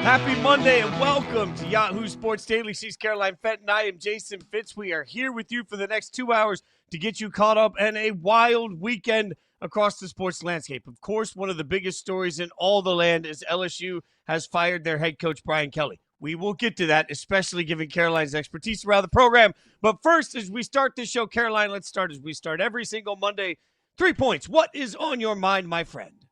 Happy Monday and welcome to Yahoo Sports Daily. She's Caroline Fenton. I am Jason Fitz. We are here with you for the next 2 hours to get you caught up in a wild weekend across the sports landscape. Of course, one of the biggest stories in all the land is LSU has fired their head coach, Brian Kelly. We will get to that, especially given Caroline's expertise around the program. But first, as we start this show, Caroline, let's start as we start every single Monday. 3 points. What is on your mind, my friend?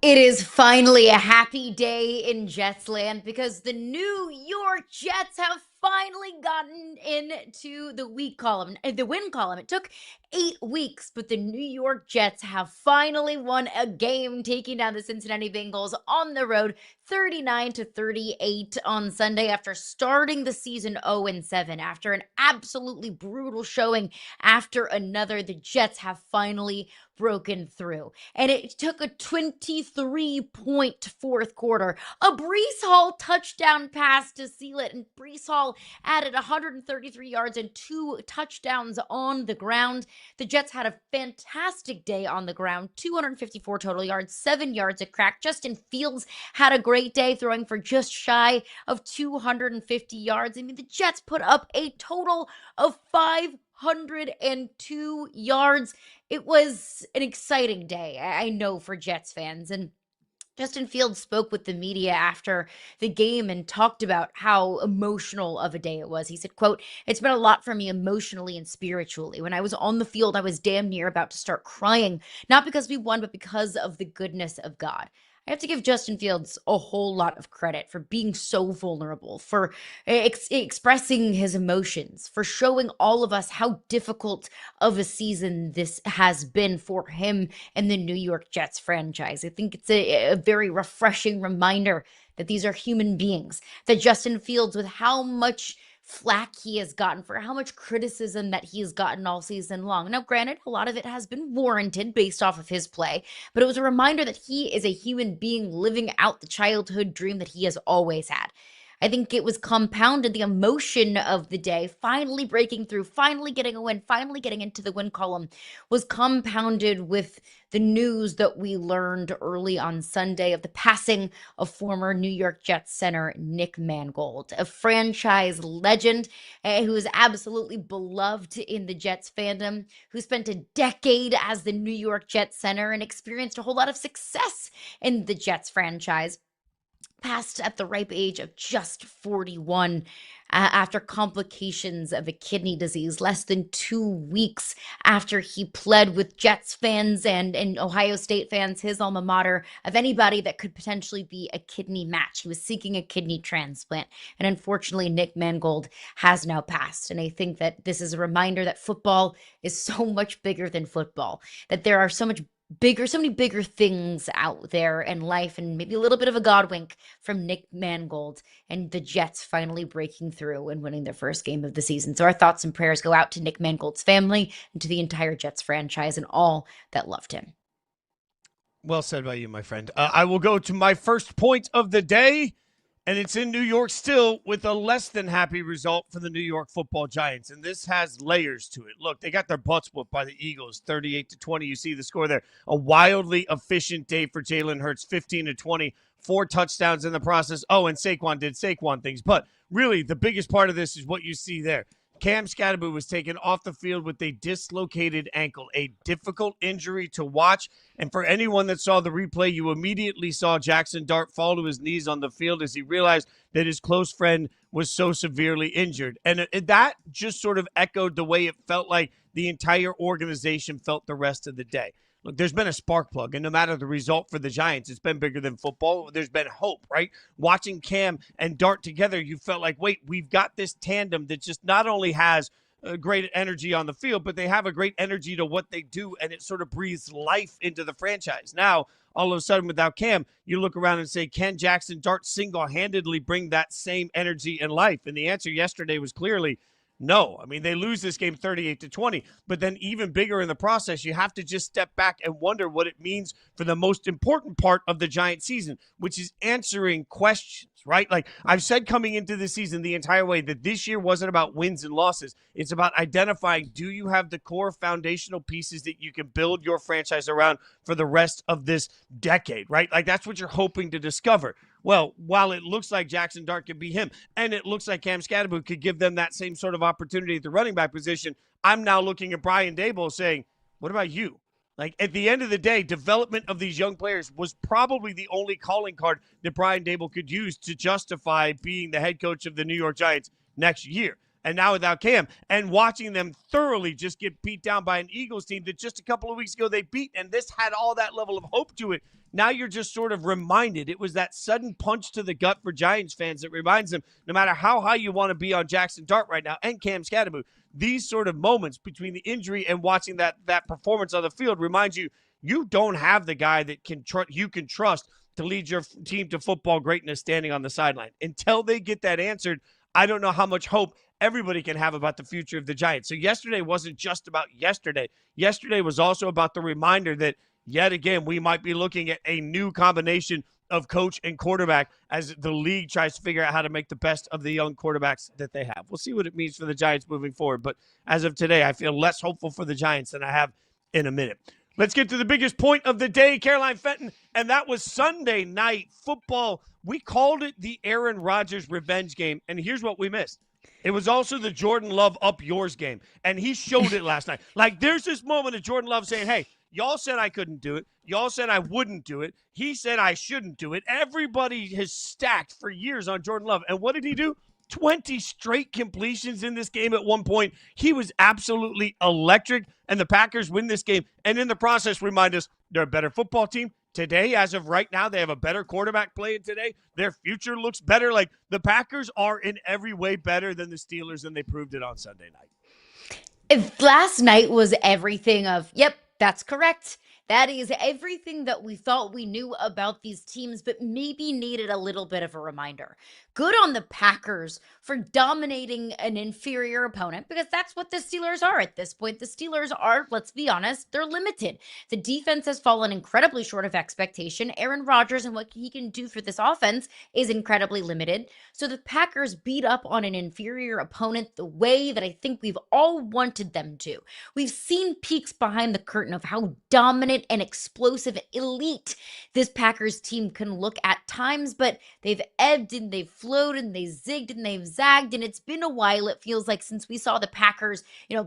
It is finally a happy day in Jets land because the New York Jets have finally gotten into the win column. It took 8 weeks, but the New York Jets have finally won a game, taking down the Cincinnati Bengals on the road 39-38 on Sunday after starting the season 0-7. After an absolutely brutal showing after another, the Jets have finally broken through. And it took a 23-point fourth quarter, a Breece Hall touchdown pass to seal it, and Breece Hall added 133 yards and 2 touchdowns on the ground. The Jets had a fantastic day on the ground, 254 total yards, 7 yards a crack. Justin Fields had a great day, throwing for just shy of 250 yards. I mean, the Jets put up a total of 502 yards. It was an exciting day, I know, for Jets fans. And Justin Fields spoke with the media after the game and talked about how emotional of a day it was. He said, quote, "It's been a lot for me emotionally and spiritually. When I was on the field, I was damn near about to start crying, not because we won, but because of the goodness of God." I have to give Justin Fields a whole lot of credit for being so vulnerable, for expressing his emotions, for showing all of us how difficult of a season this has been for him and the New York Jets franchise. I think it's a very refreshing reminder that these are human beings, that Justin Fields, with how much flack he has gotten, for how much criticism that he has gotten all season long. Now, granted, a lot of it has been warranted based off of his play, but it was a reminder that he is a human being living out the childhood dream that he has always had. I think it was compounded, the emotion of the day, finally breaking through, finally getting a win, finally getting into the win column, was compounded with the news that we learned early on Sunday of the passing of former New York Jets center Nick Mangold, a franchise legend who is absolutely beloved in the Jets fandom, who spent a decade as the New York Jets center and experienced a whole lot of success in the Jets franchise. Passed at the ripe age of just 41 after complications of a kidney disease, less than 2 weeks after he pled with Jets fans and Ohio State fans, his alma mater, of anybody that could potentially be a kidney match. He was seeking a kidney transplant. And unfortunately, Nick Mangold has now passed. And I think that this is a reminder that football is so much bigger than football, that there are so many bigger things out there in life, and maybe a little bit of a God wink from Nick Mangold and the Jets finally breaking through and winning their first game of the season. So our thoughts and prayers go out to Nick Mangold's family and to the entire Jets franchise and all that loved him. Well said by you, my friend. I will go to my first point of the day, and it's in New York still, with a less than happy result for the New York Football Giants. And this has layers to it. Look, they got their butts whooped by the Eagles, 38-20. You see the score there. A wildly efficient day for Jalen Hurts, 15-20, 4 touchdowns in the process. Oh, and Saquon did Saquon things. But really, the biggest part of this is what you see there. Cam Scatterbo was taken off the field with a dislocated ankle, a difficult injury to watch. And for anyone that saw the replay, you immediately saw Jackson Dart fall to his knees on the field as he realized that his close friend was so severely injured. And that just sort of echoed the way it felt like the entire organization felt the rest of the day. Look, there's been a spark plug, and no matter the result for the Giants, it's been bigger than football. There's been hope, right? Watching Cam and Dart together, you felt like, wait, we've got this tandem that just not only has great energy on the field, but they have a great energy to what they do, and it sort of breathes life into the franchise. Now, all of a sudden, without Cam, you look around and say, can Jackson Dart single-handedly bring that same energy and life? And the answer yesterday was clearly No. I mean, they lose this game 38-20, but then even bigger in the process, you have to just step back and wonder what it means for the most important part of the Giant season, which is answering questions, right? Like I've said coming into the season the entire way that this year wasn't about wins and losses. It's about identifying, do you have the core foundational pieces that you can build your franchise around for the rest of this decade, right? Like that's what you're hoping to discover. Well, while it looks like Jackson Dart could be him, and it looks like Cam Scatterbo could give them that same sort of opportunity at the running back position, I'm now looking at Brian Daboll saying, what about you? Like at the end of the day, development of these young players was probably the only calling card that Brian Daboll could use to justify being the head coach of the New York Giants next year. And now without Cam, and watching them thoroughly just get beat down by an Eagles team that just a couple of weeks ago they beat, and this had all that level of hope to it. Now you're just sort of reminded. It was that sudden punch to the gut for Giants fans that reminds them, no matter how high you want to be on Jackson Dart right now and Cam Scatterbo, these sort of moments between the injury and watching that performance on the field reminds you, you don't have the guy that you can trust to lead your team to football greatness standing on the sideline. Until they get that answered, I don't know how much hope everybody can have about the future of the Giants. So yesterday wasn't just about yesterday. Yesterday was also about the reminder that, yet again, we might be looking at a new combination of coach and quarterback as the league tries to figure out how to make the best of the young quarterbacks that they have. We'll see what it means for the Giants moving forward. But as of today, I feel less hopeful for the Giants than I have in a minute. Let's get to the biggest point of the day, Caroline Fenton, and that was Sunday Night Football. We called it the Aaron Rodgers revenge game, and here's what we missed. It was also the Jordan Love up yours game, and he showed it last night. Like, there's this moment of Jordan Love saying, hey, y'all said I couldn't do it. Y'all said I wouldn't do it. He said I shouldn't do it. Everybody has stacked for years on Jordan Love, and what did he do? 20 straight completions in this game at one point. He was absolutely electric, and the Packers win this game, and in the process remind us they're a better football team. Today, as of right now, they have a better quarterback playing today. Their future looks better. Like, the Packers are in every way better than the Steelers, and they proved it on Sunday night. If last night was everything of, yep, that's correct. That is everything that we thought we knew about these teams, but maybe needed a little bit of a reminder. Good on the Packers for dominating an inferior opponent, because that's what the Steelers are at this point. The Steelers are, let's be honest, they're limited. The defense has fallen incredibly short of expectation. Aaron Rodgers and what he can do for this offense is incredibly limited. So the Packers beat up on an inferior opponent the way that I think we've all wanted them to. We've seen peeks behind the curtain of how dominant and explosive, elite this Packers team can look at times, but they've ebbed and they've flowed and they zigged and they've zagged, and it's been a while, it feels like, since we saw the Packers,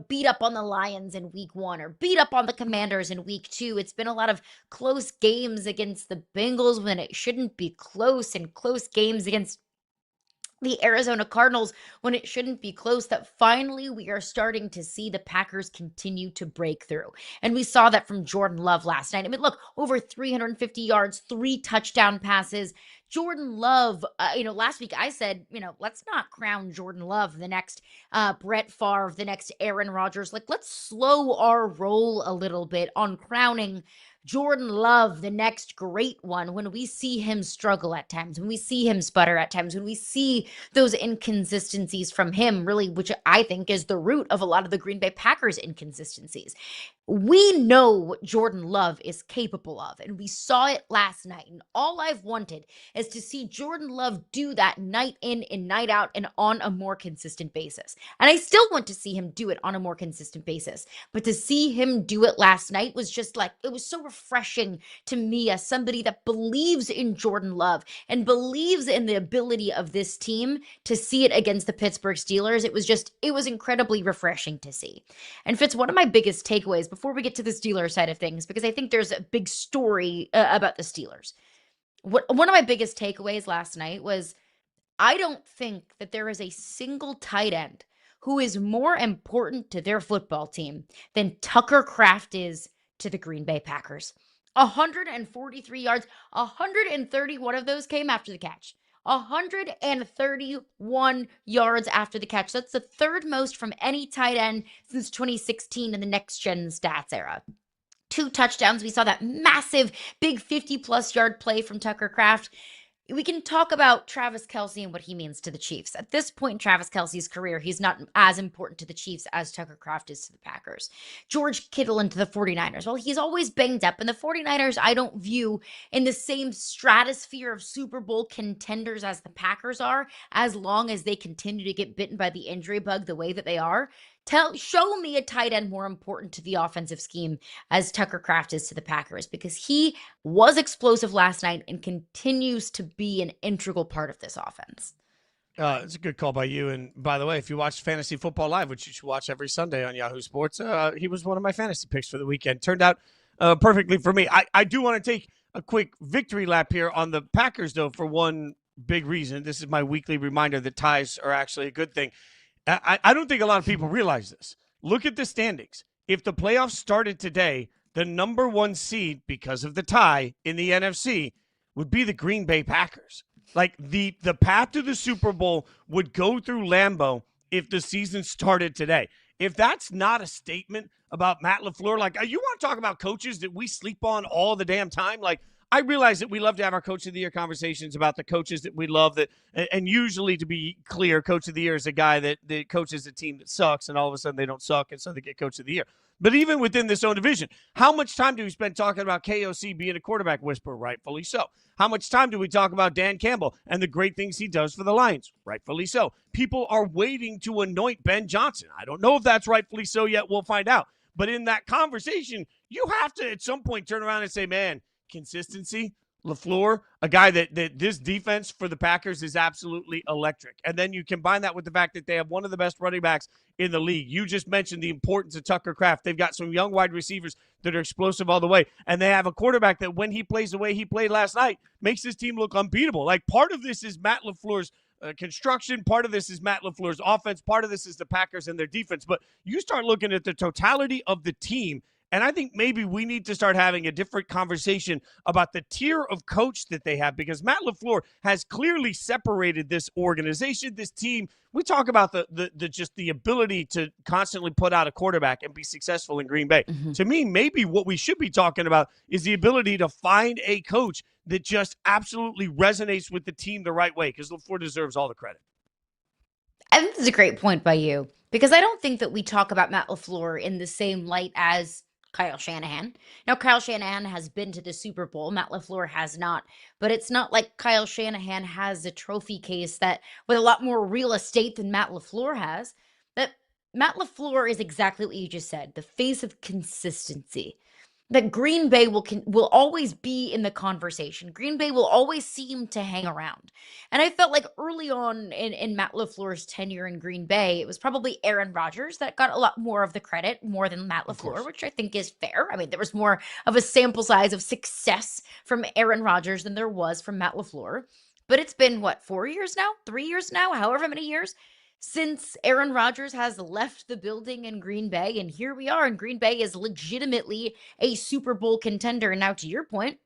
beat up on the Lions in week 1 or beat up on the Commanders in week 2. It's been a lot of close games against the Bengals when it shouldn't be close, and close games against the Arizona Cardinals when it shouldn't be close, that finally we are starting to see the Packers continue to break through. And we saw that from Jordan Love last night. I mean, look, over 350 yards, 3 touchdown passes. Jordan Love, last week I said, let's not crown Jordan Love the next Brett Favre, the next Aaron Rodgers. Like, let's slow our roll a little bit on crowning Jordan Love the next great one when we see him struggle at times, when we see him sputter at times, when we see those inconsistencies from him, really, which I think is the root of a lot of the Green Bay Packers inconsistencies. We know what Jordan Love is capable of, and we saw it last night. And all I've wanted is to see Jordan Love do that night in and night out and on a more consistent basis. And I still want to see him do it on a more consistent basis. But to see him do it last night was just like, it was so refreshing to me as somebody that believes in Jordan Love and believes in the ability of this team to see it against the Pittsburgh Steelers. It was incredibly refreshing to see. And Fitz, one of my biggest takeaways before we get to the Steelers side of things, because I think there's a big story about the Steelers. One of my biggest takeaways last night was, I don't think that there is a single tight end who is more important to their football team than Tucker Kraft is to the Green Bay Packers. 143 yards, 131 of those came after the catch. 131 yards after the catch. That's the third most from any tight end since 2016 in the next-gen stats era. 2 touchdowns. We saw that massive, big 50-plus yard play from Tucker Kraft. we can talk about Travis Kelce and what he means to the Chiefs. At this point in Travis Kelce's career, he's not as important to the Chiefs as Tucker Kraft is to the Packers. George Kittle into the 49ers. Well, he's always banged up. And the 49ers, I don't view in the same stratosphere of Super Bowl contenders as the Packers are, as long as they continue to get bitten by the injury bug the way that they are. Show me a tight end more important to the offensive scheme as Tucker Kraft is to the Packers, because he was explosive last night and continues to be an integral part of this offense. It's a good call by you. And by the way, if you watch Fantasy Football Live, which you should watch every Sunday on Yahoo Sports, he was one of my fantasy picks for the weekend. Turned out perfectly for me. I do want to take a quick victory lap here on the Packers, though, for one big reason. This is my weekly reminder that ties are actually a good thing. I don't think a lot of people realize this. Look at the standings. If the playoffs started today, the number one seed, because of the tie in the NFC, would be the Green Bay Packers. Like the path to the Super Bowl would go through Lambeau if the season started today. If that's not a statement about Matt LaFleur, like you want to talk about coaches that we sleep on all the damn time, like I realize that we love to have our Coach of the Year conversations about the coaches that we love, that, and usually, to be clear, Coach of the Year is a guy that coaches a team that sucks, and all of a sudden they don't suck, and so they get Coach of the Year. But even within this own division, how much time do we spend talking about KOC being a quarterback whisperer? Rightfully so. How much time do we talk about Dan Campbell and the great things he does for the Lions? Rightfully so. People are waiting to anoint Ben Johnson. I don't know if that's rightfully so yet. We'll find out. But in that conversation, you have to at some point turn around and say, man, consistency, LaFleur, a guy that this defense for the Packers is absolutely electric. And then you combine that with the fact that they have one of the best running backs in the league. You just mentioned the importance of Tucker Kraft. They've got some young wide receivers that are explosive all the way. And they have a quarterback that when he plays the way he played last night, makes his team look unbeatable. Like part of this is Matt LaFleur's construction. Part of this is Matt LaFleur's offense. Part of this is the Packers and their defense. But you start looking at the totality of the team, and I think maybe we need to start having a different conversation about the tier of coach that they have, because Matt LaFleur has clearly separated this organization, this team. We talk about the just the ability to constantly put out a quarterback and be successful in Green Bay. Mm-hmm. To me, maybe what we should be talking about is the ability to find a coach that just absolutely resonates with the team the right way, because LaFleur deserves all the credit. I think that's a great point by you, because I don't think that we talk about Matt LaFleur in the same light as Kyle Shanahan. Now, Kyle Shanahan has been to the Super Bowl. Matt LaFleur has not. But it's not like Kyle Shanahan has a trophy case that with a lot more real estate than Matt LaFleur has. That Matt LaFleur is exactly what you just said, the face of consistency. That Green Bay will always be in the conversation. Green Bay will always seem to hang around. And I felt like early on in Matt LaFleur's tenure in Green Bay, it was probably Aaron Rodgers that got a lot more of the credit, more than Matt LaFleur, which I think is fair. I mean, there was more of a sample size of success from Aaron Rodgers than there was from Matt LaFleur. But it's been, 4 years now? 3 years now? However many years since Aaron Rodgers has left the building in Green Bay, and here we are, and Green Bay is legitimately a Super Bowl contender. And now, to your point,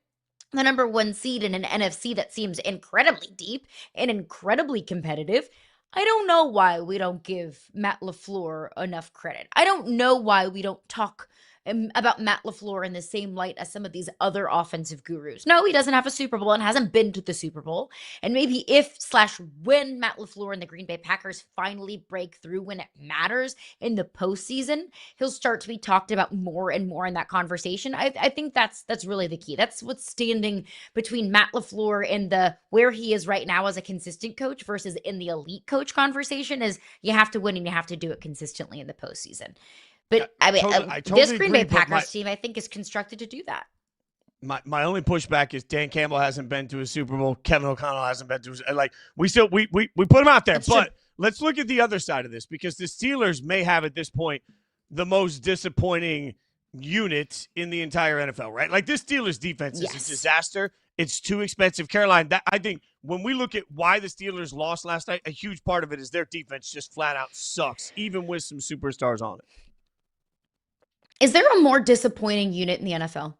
the number one seed in an NFC that seems incredibly deep and incredibly competitive. I don't know why we don't give Matt LaFleur enough credit. I don't know why we don't talk about Matt LaFleur in the same light as some of these other offensive gurus. No, he doesn't have a Super Bowl and hasn't been to the Super Bowl. And maybe when Matt LaFleur and the Green Bay Packers finally break through when it matters in the postseason, he'll start to be talked about more and more in that conversation. I think that's really the key. That's what's standing between Matt LaFleur and where he is right now as a consistent coach versus in the elite coach conversation is you have to win and you have to do it consistently in the postseason. But I mean, totally this Green Bay Packers team, I think, is constructed to do that. My only pushback is Dan Campbell hasn't been to a Super Bowl. Kevin O'Connell hasn't been to we put him out there. That's but true. Let's look at the other side of this, because the Steelers may have at this point the most disappointing unit in the entire NFL, right? Like this Steelers defense is a disaster. It's too expensive. Caroline, I think when we look at why the Steelers lost last night, a huge part of it is their defense just flat out sucks, even with some superstars on it. Is there a more disappointing unit in the NFL?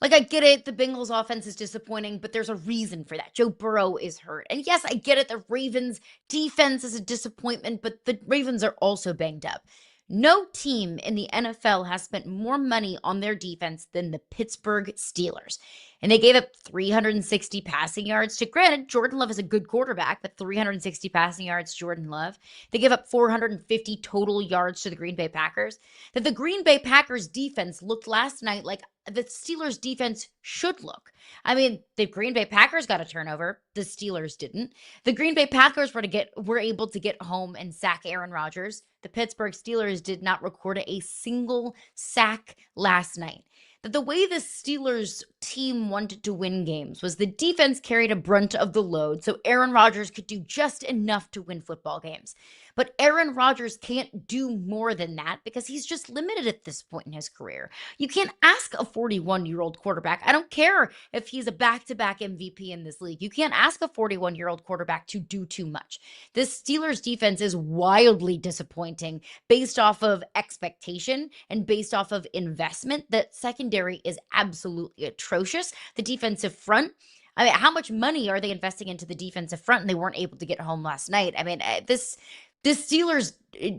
Like, I get it. The Bengals offense is disappointing, but there's a reason for that. Joe Burrow is hurt. And yes, I get it. The Ravens defense is a disappointment, but the Ravens are also banged up. No team in the NFL has spent more money on their defense than the Pittsburgh Steelers. And they gave up 360 passing yards to, granted, Jordan Love is a good quarterback, but 360 passing yards, Jordan Love. They gave up 450 total yards to the Green Bay Packers. That the Green Bay Packers defense looked last night like the Steelers defense should look. I mean, the Green Bay Packers got a turnover. The Steelers didn't. The Green Bay Packers were able to get home and sack Aaron Rodgers. The Pittsburgh Steelers did not record a single sack last night. That the way the Steelers team wanted to win games was the defense carried a brunt of the load, so Aaron Rodgers could do just enough to win football games. But Aaron Rodgers can't do more than that because he's just limited at this point in his career. You can't ask a 41-year-old quarterback. I don't care if he's a back-to-back MVP in this league. You can't ask a 41-year-old quarterback to do too much. This Steelers defense is wildly disappointing based off of expectation and based off of investment. The secondary is absolutely atrocious. The defensive front, I mean, how much money are they investing into the defensive front and they weren't able to get home last night? I mean, this Steelers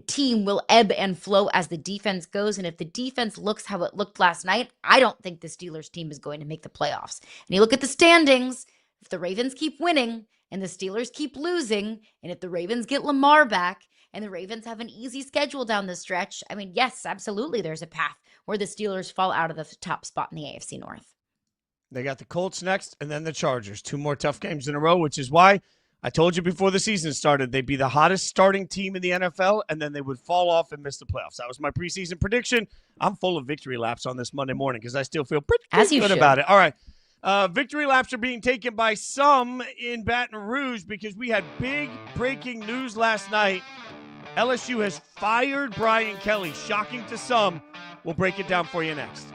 team will ebb and flow as the defense goes. And if the defense looks how it looked last night, I don't think the Steelers team is going to make the playoffs. And you look at the standings, if the Ravens keep winning and the Steelers keep losing, and if the Ravens get Lamar back and the Ravens have an easy schedule down the stretch, I mean, yes, absolutely, there's a path where the Steelers fall out of the top spot in the AFC North. They got the Colts next and then the Chargers. 2 more tough games in a row, which is why I told you before the season started they'd be the hottest starting team in the NFL, and then they would fall off and miss the playoffs. That was my preseason prediction. I'm full of victory laps on this Monday morning because I still feel pretty good about it. All right. Victory laps are being taken by some in Baton Rouge because we had big breaking news last night. LSU has fired Brian Kelly. Shocking to some. We'll break it down for you next.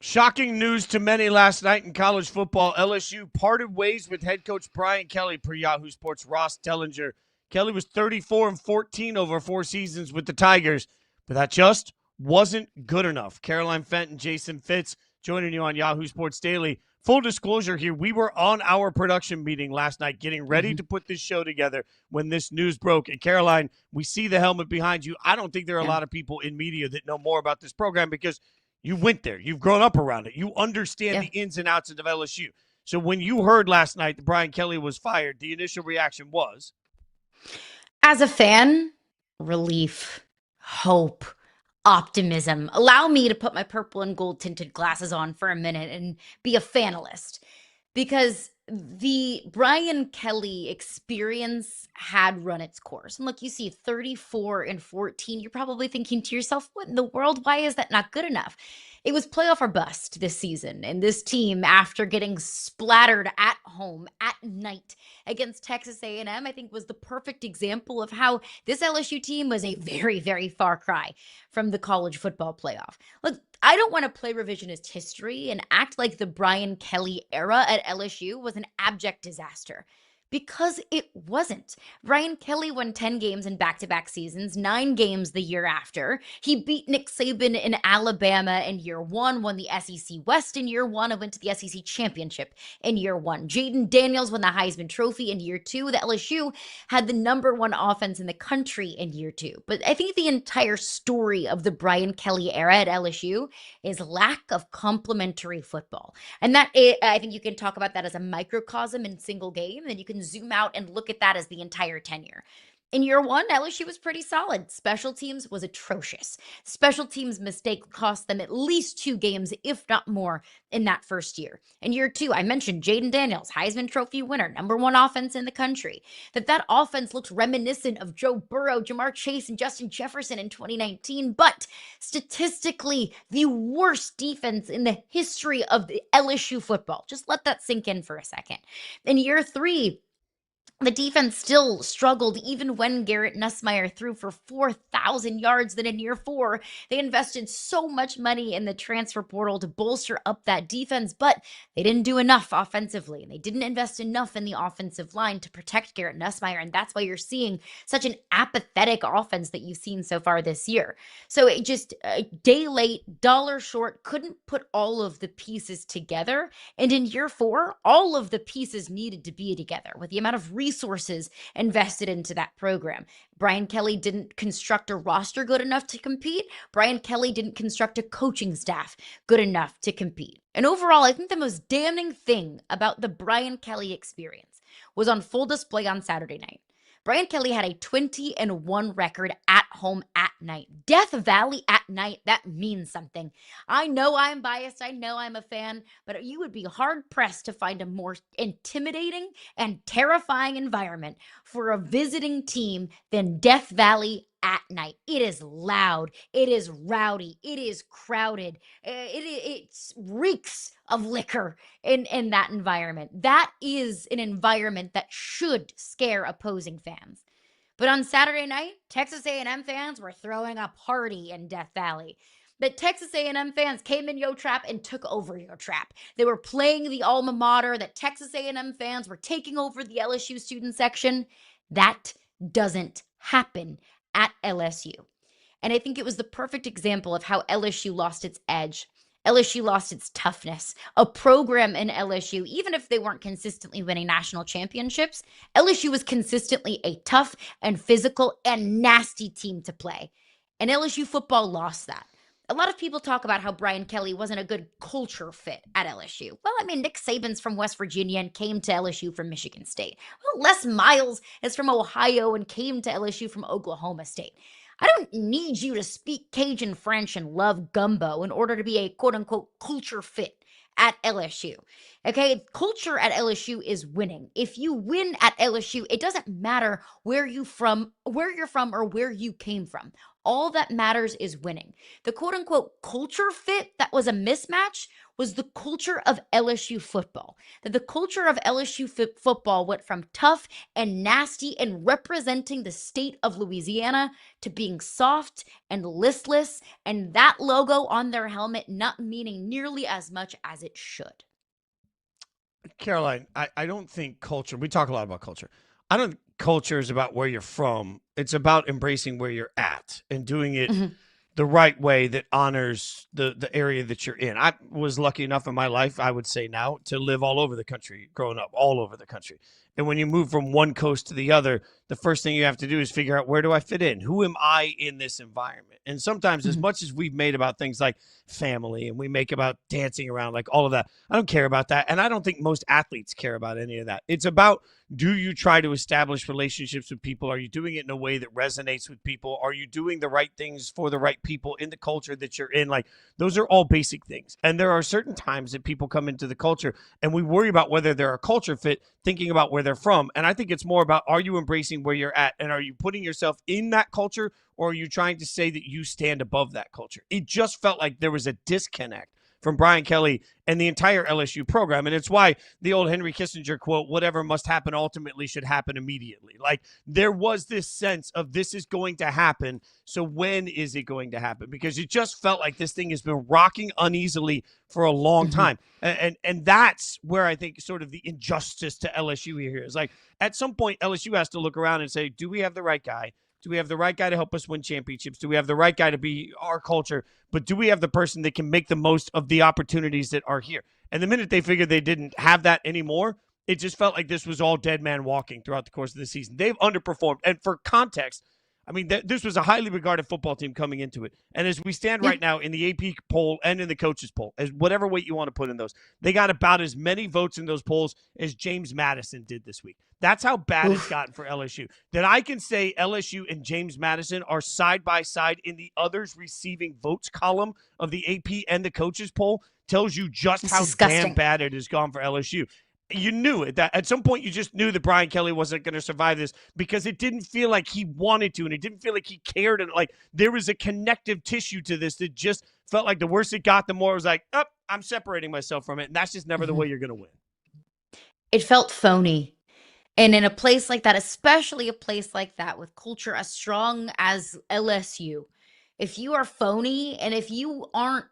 Shocking news to many last night in college football. LSU parted ways with head coach Brian Kelly per Yahoo Sports' Ross Dellinger. Kelly was 34-14 over 4 seasons with the Tigers, but that just wasn't good enough. Caroline Fenton, Jason Fitz joining you on Yahoo Sports Daily. Full disclosure here, we were on our production meeting last night getting ready to put this show together when this news broke. And Caroline, we see the helmet behind you. I don't think there are a lot of people in media that know more about this program because you went there. You've grown up around it. You understand the ins and outs of LSU. So when you heard last night that Brian Kelly was fired, the initial reaction was? As a fan, relief, hope, optimism. Allow me to put my purple and gold tinted glasses on for a minute and be a fanalist. Because the Brian Kelly experience had run its course. And look, you see 34-14. You're probably thinking to yourself, what in the world? Why is that not good enough? It was playoff or bust this season. And this team, after getting splattered at home at night against Texas A&M, I think was the perfect example of how this LSU team was a very, very far cry from the college football playoff. Look, I don't want to play revisionist history and act like the Brian Kelly era at LSU was an abject disaster. Because it wasn't. Brian Kelly won 10 games in back-to-back seasons, 9 games the year after. He beat Nick Saban in Alabama in year 1, won the SEC West in year 1, and went to the SEC Championship in year 1. Jaden Daniels won the Heisman Trophy in year 2. The LSU had the number 1 offense in the country in year 2. But I think the entire story of the Brian Kelly era at LSU is lack of complementary football. And I think you can talk about that as a microcosm in single game, and you can zoom out and look at that as the entire tenure. In year 1, LSU was pretty solid. Special teams was atrocious. Special teams mistake cost them at least 2 games, if not more, in that first year. In year 2, I mentioned Jaden Daniels, Heisman Trophy winner, number 1 offense in the country. That offense looks reminiscent of Joe Burrow, Jamar Chase, and Justin Jefferson in 2019, but statistically, the worst defense in the history of the LSU football. Just let that sink in for a second. In year 3, the defense still struggled even when Garrett Nussmeier threw for 4,000 yards. Then in year 4, they invested so much money in the transfer portal to bolster up that defense, but they didn't do enough offensively. And they didn't invest enough in the offensive line to protect Garrett Nussmeier. And that's why you're seeing such an apathetic offense that you've seen so far this year. So it just a day late, dollar short, couldn't put all of the pieces together. And in year 4, all of the pieces needed to be together with the amount of resources invested into that program. Brian Kelly didn't construct a roster good enough to compete. Brian Kelly didn't construct a coaching staff good enough to compete. And overall, I think the most damning thing about the Brian Kelly experience was on full display on Saturday night. Brian Kelly had a 20-1 record at home at night. Death Valley at night, that means something. I know I'm biased. I know I'm a fan, but you would be hard-pressed to find a more intimidating and terrifying environment for a visiting team than Death Valley at night. It is loud. It is rowdy. It is crowded. It reeks of liquor in that environment. That is an environment that should scare opposing fans. But on Saturday night, Texas A&M fans were throwing a party in Death Valley. But Texas A&M fans came in Yo Trap and took over Yo Trap. They were playing the alma mater. That Texas A&M fans were taking over the LSU student section. That doesn't happen at LSU. And I think it was the perfect example of how LSU lost its edge. LSU lost its toughness. A program in LSU, even if they weren't consistently winning national championships, LSU was consistently a tough and physical and nasty team to play. And LSU football lost that. A lot of people talk about how Brian Kelly wasn't a good culture fit at LSU. Well, I mean, Nick Saban's from West Virginia and came to LSU from Michigan State. Well, Les Miles is from Ohio and came to LSU from Oklahoma State. I don't need you to speak Cajun French and love gumbo in order to be a quote-unquote culture fit at LSU. Okay, culture at LSU is winning. If you win at LSU, it doesn't matter where you're from, or where you came from. All that matters is winning. The quote-unquote culture fit that was a mismatch was the culture of LSU football. That the culture of LSU football went from tough and nasty and representing the state of Louisiana to being soft and listless, and that logo on their helmet not meaning nearly as much as it should. Caroline, I don't think culture, we talk a lot about culture. I don't think culture is about where you're from. It's about embracing where you're at and doing it the right way that honors the area that you're in. I was lucky enough in my life, I would say now, to live all over the country, growing up all over the country. And when you move from one coast to the other, the first thing you have to do is figure out, where do I fit in? Who am I in this environment? And sometimes, as much as we've made about things like family and we make about dancing around, like all of that, I don't care about that. And I don't think most athletes care about any of that. It's about, do you try to establish relationships with people? Are you doing it in a way that resonates with people? Are you doing the right things for the right people in the culture that you're in? Like, those are all basic things. And there are certain times that people come into the culture and we worry about whether they're a culture fit, thinking about where they're from. And I think it's more about, are you embracing where you're at? And are you putting yourself in that culture? Or are you trying to say that you stand above that culture? It just felt like there was a disconnect from Brian Kelly and the entire LSU program. And it's why the old Henry Kissinger quote, whatever must happen ultimately should happen immediately. Like, there was this sense of, this is going to happen. So when is it going to happen? Because it just felt like this thing has been rocking uneasily for a long time. And that's where I think sort of the injustice to LSU here is. Like, at some point, LSU has to look around and say, do we have the right guy? Do we have the right guy to help us win championships? Do we have the right guy to be our culture? But do we have the person that can make the most of the opportunities that are here? And the minute they figured they didn't have that anymore, it just felt like this was all dead man walking throughout the course of the season. They've underperformed. And for context, I mean, this was a highly regarded football team coming into it. And as we stand right now in the AP poll and in the coaches poll, as whatever weight you want to put in those, they got about as many votes in those polls as James Madison did this week. That's how bad it's gotten for LSU. That I can say LSU and James Madison are side by side in the others receiving votes column of the AP and the coaches poll tells you just how damn bad it has gone for LSU. You knew it. That at some point you just knew that Brian Kelly wasn't going to survive this, because it didn't feel like he wanted to, and it didn't feel like he cared. And like, there was a connective tissue to this that just felt like the worse it got, the more it was like, oh, I'm separating myself from it. And that's just never the way you're going to win. It felt phony. And in a place like that, especially a place like that with culture as strong as LSU, if you are phony and if you aren't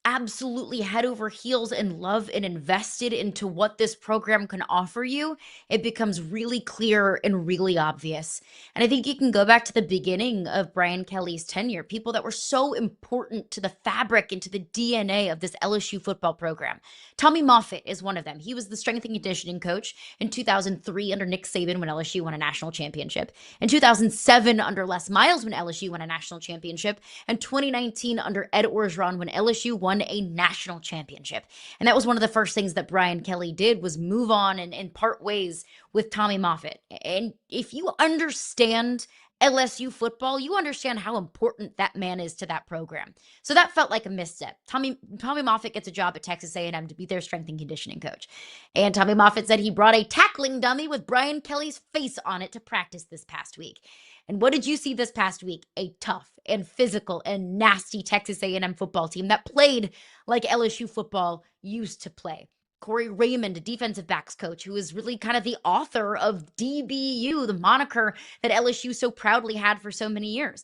absolutely head over heels in love and invested into what this program can offer you, it becomes really clear and really obvious. And I think you can go back to the beginning of Brian Kelly's tenure, people that were so important to the fabric and to the DNA of this LSU football program. Tommy Moffitt is one of them. He was the strength and conditioning coach in 2003 under Nick Saban when LSU won a national championship. In 2007 under Les Miles when LSU won a national championship. And 2019 under Ed Orgeron when LSU won a national championship. And that was one of the first things that Brian Kelly did, was move on and part ways with Tommy Moffitt. And if you understand LSU football, you understand how important that man is to that program. So that felt like a misstep. Tommy Moffitt gets a job at Texas A&M to be their strength and conditioning coach. And Tommy Moffitt said he brought a tackling dummy with Brian Kelly's face on it to practice this past week. And what did you see this past week? A tough and physical and nasty Texas A&M football team that played like LSU football used to play. Corey Raymond, a defensive backs coach, who is really kind of the author of DBU, the moniker that LSU so proudly had for so many years.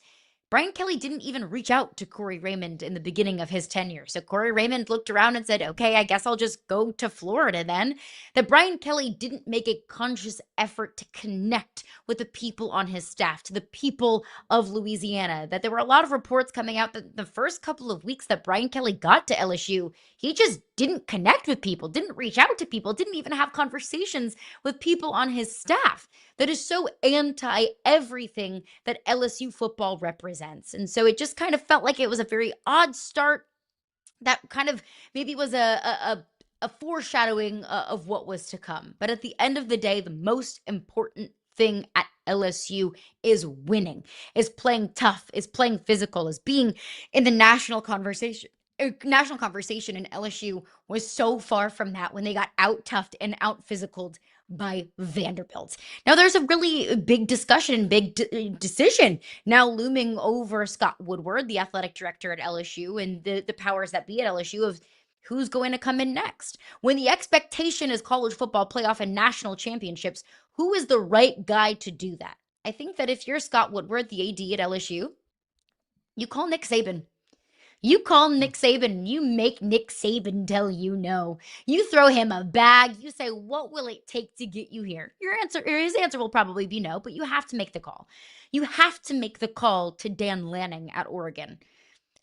Brian Kelly didn't even reach out to Corey Raymond in the beginning of his tenure. So Corey Raymond looked around and said, okay, I guess I'll just go to Florida then. That Brian Kelly didn't make a conscious effort to connect with the people on his staff, to the people of Louisiana. That there were a lot of reports coming out that the first couple of weeks that Brian Kelly got to LSU, he just didn't connect with people, didn't reach out to people, didn't even have conversations with people on his staff. That is so anti everything that LSU football represents. And so it just kind of felt like it was a very odd start that kind of maybe was a foreshadowing of what was to come. But at the end of the day, the most important thing at LSU is winning, is playing tough, is playing physical, is being in the national conversation. National conversation, and LSU was so far from that when they got out-toughed and out-physicaled by Vanderbilt. Now, there's a really big discussion, big decision now looming over Scott Woodward, the athletic director at LSU, and the powers that be at LSU of who's going to come in next. When the expectation is college football playoff and national championships, who is the right guy to do that? I think that if you're Scott Woodward, the AD at LSU, you call Nick Saban. You call Nick Saban, you make Nick Saban tell you no. You throw him a bag, you say, what will it take to get you here? His answer will probably be no, but you have to make the call. You have to make the call to Dan Lanning at Oregon.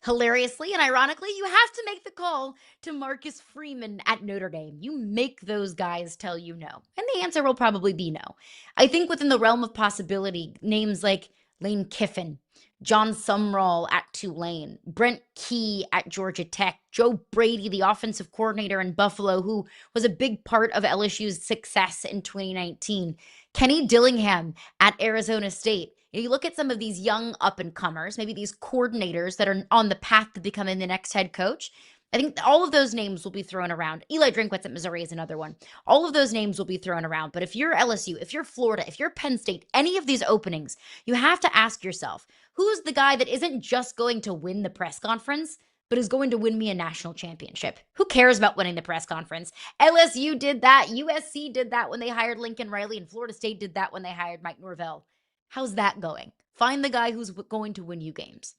Hilariously and ironically, you have to make the call to Marcus Freeman at Notre Dame. You make those guys tell you no. And the answer will probably be no. I think within the realm of possibility, names like Lane Kiffin, John Sumrall at Tulane, Brent Key at Georgia Tech, Joe Brady, the offensive coordinator in Buffalo, who was a big part of LSU's success in 2019, Kenny Dillingham at Arizona State. You look at some of these young up-and-comers, maybe these coordinators that are on the path to becoming the next head coach. I think all of those names will be thrown around. Eli Drinkwitz at Missouri is another one. All of those names will be thrown around. But if you're LSU, if you're Florida, if you're Penn State, any of these openings, you have to ask yourself, who's the guy that isn't just going to win the press conference, but is going to win me a national championship? Who cares about winning the press conference? LSU did that. USC did that when they hired Lincoln Riley, and Florida State did that when they hired Mike Norvell. How's that going? Find the guy who's going to win you games.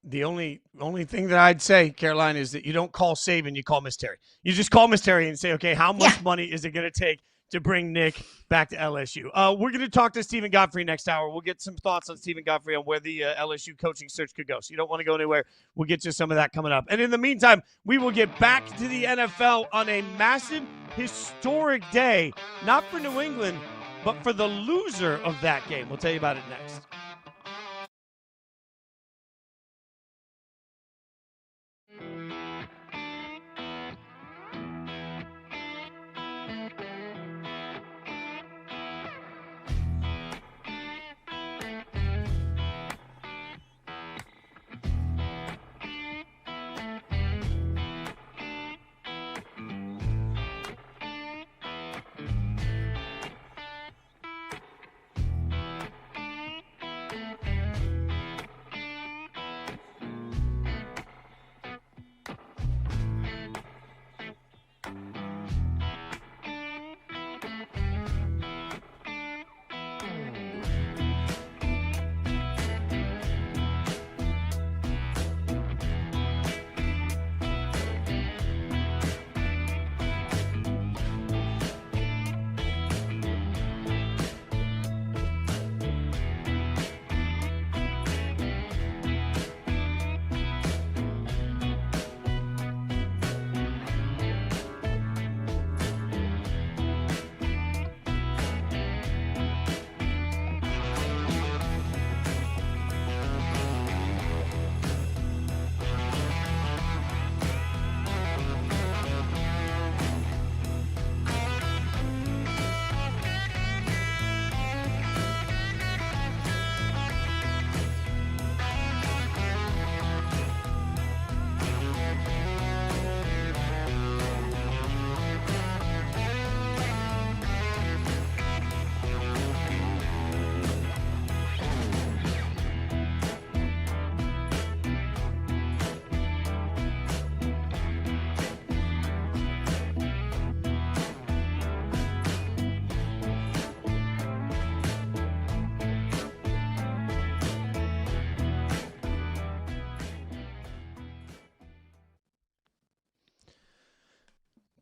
The only thing that I'd say, Caroline, is that you don't call Saban, you call Miss Terry. You just call Miss Terry and say, okay, how much money is it going to take to bring Nick back to LSU? We're going to talk to Steven Godfrey next hour. We'll get some thoughts on Steven Godfrey on where the LSU coaching search could go. So you don't want to go anywhere. We'll get you some of that coming up. And in the meantime, we will get back to the NFL on a massive, historic day, not for New England, but for the loser of that game. We'll tell you about it next.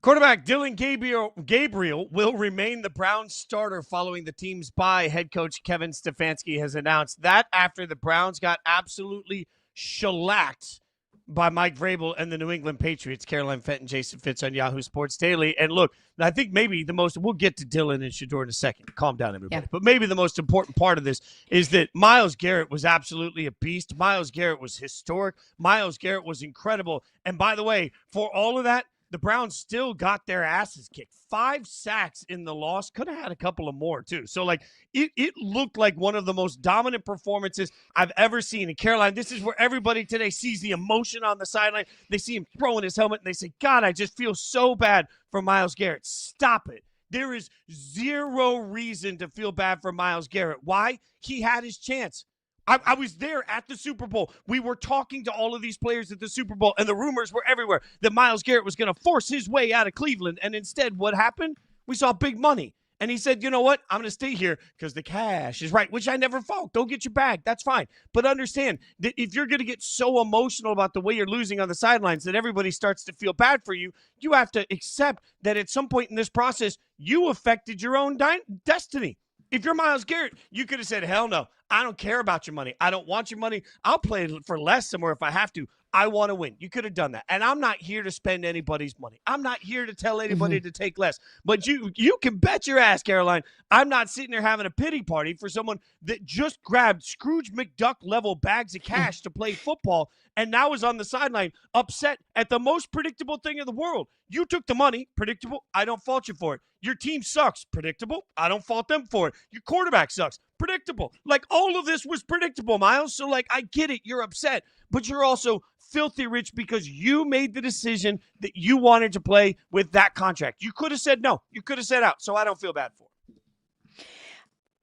Quarterback Dillon Gabriel will remain the Browns starter following the team's bye. Head coach Kevin Stefanski has announced that after the Browns got absolutely shellacked by Mike Vrabel and the New England Patriots. Caroline Fenton, Jason Fitz on Yahoo Sports Daily. And look, I think maybe the most, we'll get to Dillon and Shedeur in a second. Calm down, everybody. Yeah. But maybe the most important part of this is that Myles Garrett was absolutely a beast. Myles Garrett was historic. Myles Garrett was incredible. And by the way, for all of that, the Browns still got their asses kicked. 5 sacks in the loss. Could have had a couple of more, too. So, like, it looked like one of the most dominant performances I've ever seen. And, Caroline, this is where everybody today sees the emotion on the sideline. They see him throwing his helmet, and they say, God, I just feel so bad for Myles Garrett. Stop it. There is zero reason to feel bad for Myles Garrett. Why? He had his chance. I was there at the Super Bowl. We were talking to all of these players at the Super Bowl, and the rumors were everywhere that Myles Garrett was going to force his way out of Cleveland. And instead, what happened? We saw big money. And he said, you know what? I'm going to stay here because the cash is right, which I never fault. Go get your bag. That's fine. But understand that if you're going to get so emotional about the way you're losing on the sidelines that everybody starts to feel bad for you, you have to accept that at some point in this process, you affected your own destiny. If you're Myles Garrett, you could have said, hell no, I don't care about your money. I don't want your money. I'll play for less somewhere if I have to. I want to win. You could have done that. And I'm not here to spend anybody's money. I'm not here to tell anybody to take less. But you can bet your ass, Caroline, I'm not sitting there having a pity party for someone that just grabbed Scrooge McDuck level bags of cash to play football and now is on the sideline upset at the most predictable thing in the world. You took the money, predictable. I don't fault you for it. Your team sucks, predictable. I don't fault them for it. Your quarterback sucks, predictable. Like, all of this was predictable, Myles. So, like, I get it. You're upset, but you're also filthy rich because you made the decision that you wanted to play with that contract. You could have said no. You could have said out. So I don't feel bad for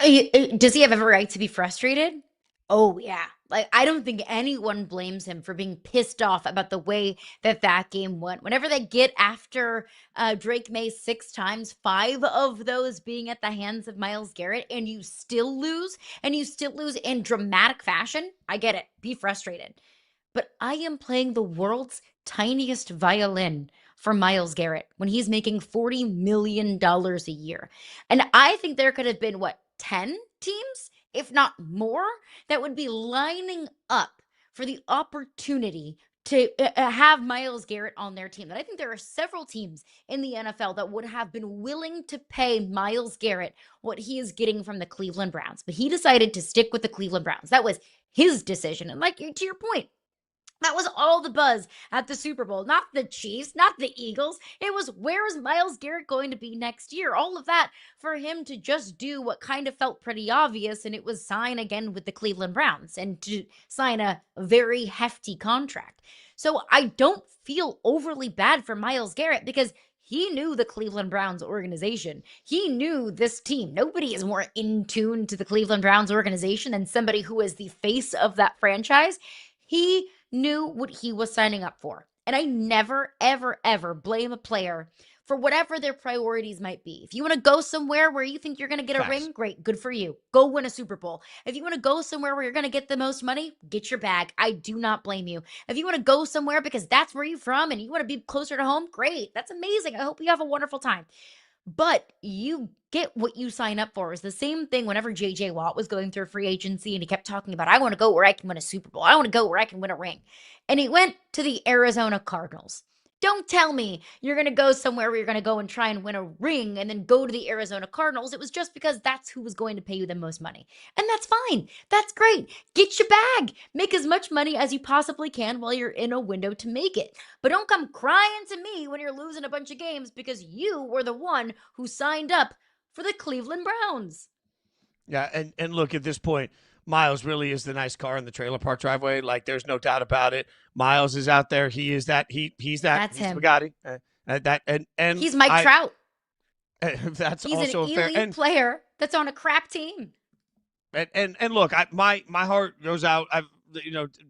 him. Does he have every right to be frustrated? Oh, yeah. Like, I don't think anyone blames him for being pissed off about the way that game went. Whenever they get after Drake May 6 times, 5 of those being at the hands of Myles Garrett, and you still lose in dramatic fashion, I get it. Be frustrated. But I am playing the world's tiniest violin for Myles Garrett when he's making $40 million a year. And I think there could have been, 10 teams, if not more, that would be lining up for the opportunity to have Myles Garrett on their team. And I think there are several teams in the NFL that would have been willing to pay Myles Garrett what he is getting from the Cleveland Browns. But he decided to stick with the Cleveland Browns. That was his decision. And like, to your point, that was all the buzz at the Super Bowl. Not the Chiefs, not the Eagles. It was, where is Myles Garrett going to be next year? All of that for him to just do what kind of felt pretty obvious, and it was sign again with the Cleveland Browns and to sign a very hefty contract. So I don't feel overly bad for Myles Garrett because he knew the Cleveland Browns organization. He knew this team. Nobody is more in tune to the Cleveland Browns organization than somebody who is the face of that franchise. He knew what he was signing up for. And I never, ever, ever blame a player for whatever their priorities might be. If you want to go somewhere where you think you're going to get a ring, great, good for you. Go win a Super Bowl. If you want to go somewhere where you're going to get the most money, get your bag. I do not blame you. If you want to go somewhere because that's where you're from and you want to be closer to home, great. That's amazing. I hope you have a wonderful time. But you get what you sign up for. It's the same thing whenever J.J. Watt was going through free agency and he kept talking about, I want to go where I can win a Super Bowl. I want to go where I can win a ring. And he went to the Arizona Cardinals. Don't tell me you're going to go somewhere where you're going to go and try and win a ring and then go to the Arizona Cardinals. It was just because that's who was going to pay you the most money. And that's fine. That's great. Get your bag. Make as much money as you possibly can while you're in a window to make it. But don't come crying to me when you're losing a bunch of games because you were the one who signed up for the Cleveland Browns. Yeah, and look, at this point, Myles really is the nice car in the trailer park driveway. Like, there's no doubt about it. Myles is out there. He is that. He's that. That's he's him. Bugatti. And he's Mike Trout. That's he's also an fair elite player that's on a crap team. And look, my heart goes out,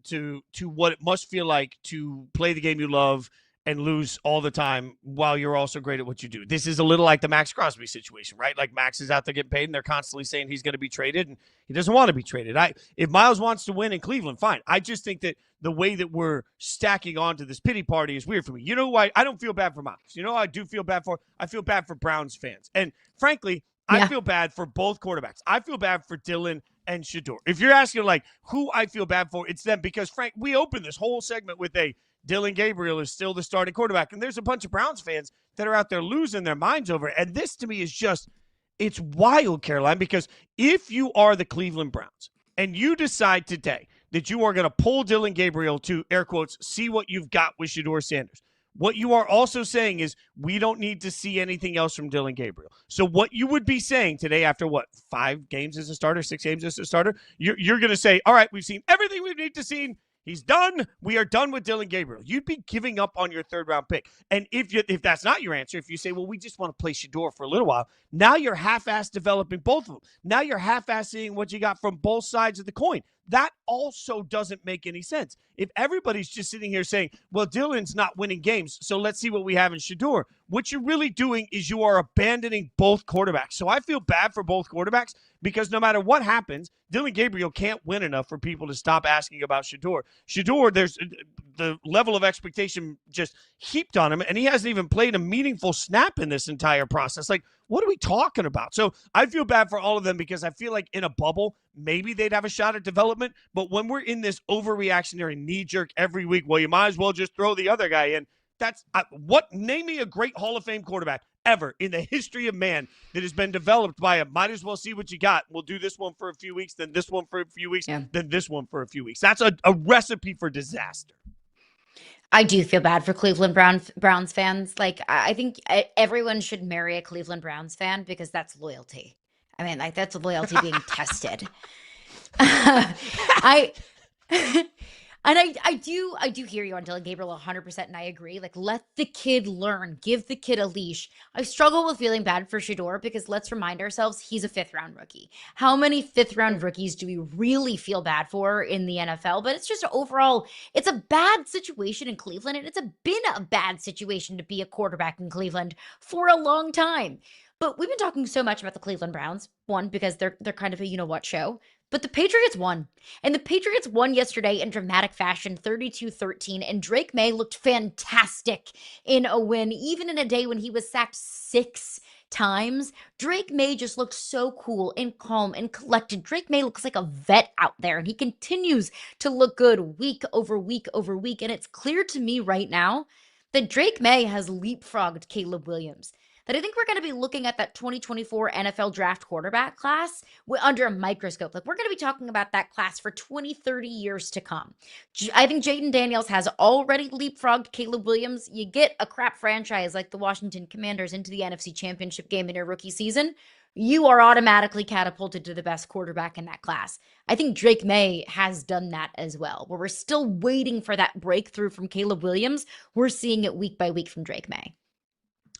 to what it must feel like to play the game you love and lose all the time while you're also great at what you do. This is a little like the Max Crosby situation, right? Like, Max is out there getting paid and they're constantly saying he's going to be traded and he doesn't want to be traded. If Myles wants to win in Cleveland, fine. I just think that the way that we're stacking onto this pity party is weird for me. You know why? I don't feel bad for Myles. You know who I do feel bad for? I feel bad for Browns fans. And frankly, I feel bad for both quarterbacks. I feel bad for Dillon and Shedeur. If you're asking, like, who I feel bad for, it's them because, Frank, we opened this whole segment with Dillon Gabriel is still the starting quarterback. And there's a bunch of Browns fans that are out there losing their minds over it. And this, to me, is just, it's wild, Caroline, because if you are the Cleveland Browns and you decide today that you are going to pull Dillon Gabriel to, air quotes, see what you've got with Shedeur Sanders, what you are also saying is we don't need to see anything else from Dillon Gabriel. So what you would be saying today after, 5 games as a starter, 6 games as a starter, you're going to say, all right, we've seen everything we need to see. He's done. We are done with Dillon Gabriel. You'd be giving up on your 3rd-round pick. And if that's not your answer, if you say, well, we just want to play Shedeur for a little while, now you're half-ass developing both of them. Now you're half-ass seeing what you got from both sides of the coin. That also doesn't make any sense. If everybody's just sitting here saying, well, Dillon's not winning games, so let's see what we have in Shedeur, what you're really doing is you are abandoning both quarterbacks. So I feel bad for both quarterbacks because no matter what happens, Dillon Gabriel can't win enough for people to stop asking about Shedeur. Shedeur, there's the level of expectation just heaped on him, and he hasn't even played a meaningful snap in this entire process. Like, what are we talking about? So I feel bad for all of them because I feel like in a bubble, maybe they'd have a shot at development. But when we're in this overreactionary knee-jerk every week, well, you might as well just throw the other guy in. That's name me a great Hall of Fame quarterback ever in the history of man that has been developed by a might as well see what you got. We'll do this one for a few weeks, then this one for a few weeks, then this one for a few weeks. That's a recipe for disaster. I do feel bad for Cleveland Browns fans. Like, I think everyone should marry a Cleveland Browns fan because that's loyalty. I mean, like, that's loyalty being tested. I do hear you on Dillon Gabriel 100%, and I agree. Like, let the kid learn, give the kid a leash. I struggle with feeling bad for Shedeur because let's remind ourselves he's a 5th-round rookie. How many 5th-round rookies do we really feel bad for in the NFL? But it's just overall, it's a bad situation in Cleveland, and it's been a bad situation to be a quarterback in Cleveland for a long time. But we've been talking so much about the Cleveland Browns, one, because they're kind of a you-know-what show. But the Patriots won. And the Patriots won yesterday in dramatic fashion, 32-13. And Drake May looked fantastic in a win, even in a day when he was sacked 6 times. Drake May just looked so cool and calm and collected. Drake May looks like a vet out there, and he continues to look good week over week over week. And it's clear to me right now that Drake May has leapfrogged Caleb Williams. That I think we're going to be looking at that 2024 NFL draft quarterback class under a microscope. Like, we're going to be talking about that class for 20, 30 years to come. I think Jaden Daniels has already leapfrogged Caleb Williams. You get a crap franchise like the Washington Commanders into the NFC Championship game in your rookie season, you are automatically catapulted to the best quarterback in that class. I think Drake May has done that as well. Where we're still waiting for that breakthrough from Caleb Williams, we're seeing it week by week from Drake May.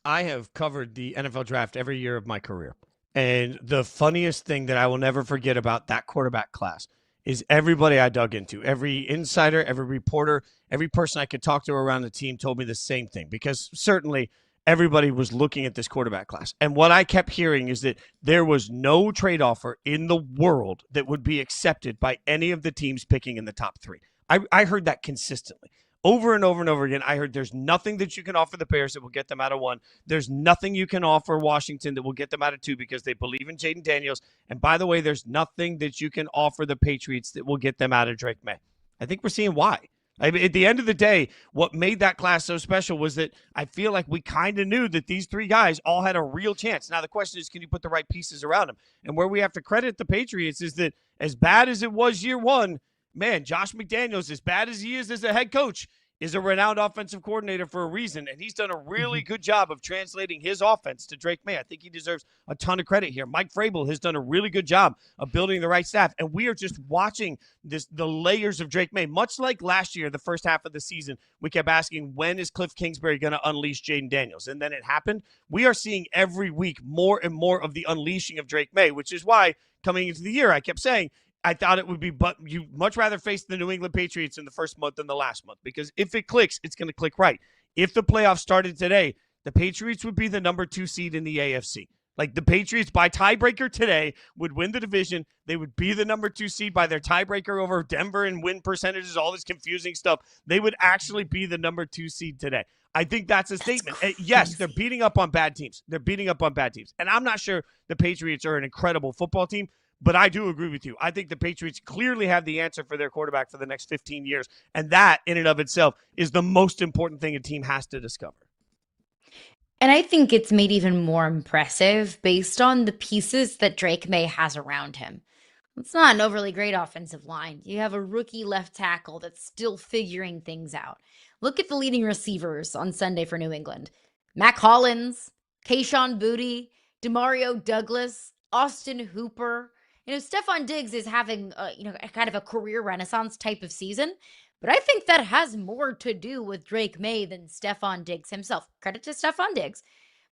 I have covered the NFL draft every year of my career. And the funniest thing that I will never forget about that quarterback class is everybody I dug into, every insider, every reporter, every person I could talk to around the team told me the same thing, because certainly everybody was looking at this quarterback class. And what I kept hearing is that there was no trade offer in the world that would be accepted by any of the teams picking in the top 3. I heard that consistently. Over and over and over again, I heard there's nothing that you can offer the Bears that will get them out of 1. There's nothing you can offer Washington that will get them out of 2 because they believe in Jaden Daniels. And by the way, there's nothing that you can offer the Patriots that will get them out of Drake May. I think we're seeing why. I mean, at the end of the day, what made that class so special was that I feel like we kind of knew that these 3 guys all had a real chance. Now, the question is, can you put the right pieces around them? And where we have to credit the Patriots is that as bad as it was year 1, man, Josh McDaniels, as bad as he is as a head coach, is a renowned offensive coordinator for a reason, and he's done a really good job of translating his offense to Drake May. I think he deserves a ton of credit here. Mike Vrabel has done a really good job of building the right staff, and we are just watching the layers of Drake May. Much like last year, the first half of the season, we kept asking, when is Cliff Kingsbury going to unleash Jaden Daniels? And then it happened. We are seeing every week more and more of the unleashing of Drake May, which is why coming into the year, I kept saying, I thought it would be, but you much rather face the New England Patriots in the first month than the last month, because if it clicks, it's going to click right. If the playoffs started today, the Patriots would be the number 2 seed in the AFC. Like, the Patriots by tiebreaker today would win the division. They would be the number 2 seed by their tiebreaker over Denver and win percentages, all this confusing stuff. They would actually be the number 2 seed today. I think that's a statement. Yes, they're beating up on bad teams. And I'm not sure the Patriots are an incredible football team, but I do agree with you. I think the Patriots clearly have the answer for their quarterback for the next 15 years. And that, in and of itself, is the most important thing a team has to discover. And I think it's made even more impressive based on the pieces that Drake May has around him. It's not an overly great offensive line. You have a rookie left tackle that's still figuring things out. Look at the leading receivers on Sunday for New England. Mac Hollins, Kayshon Boutte, Demario Douglas, Austin Hooper. Stephon Diggs is having a kind of a career renaissance type of season, but I think that has more to do with Drake May than Stephon Diggs himself. Credit to Stephon Diggs,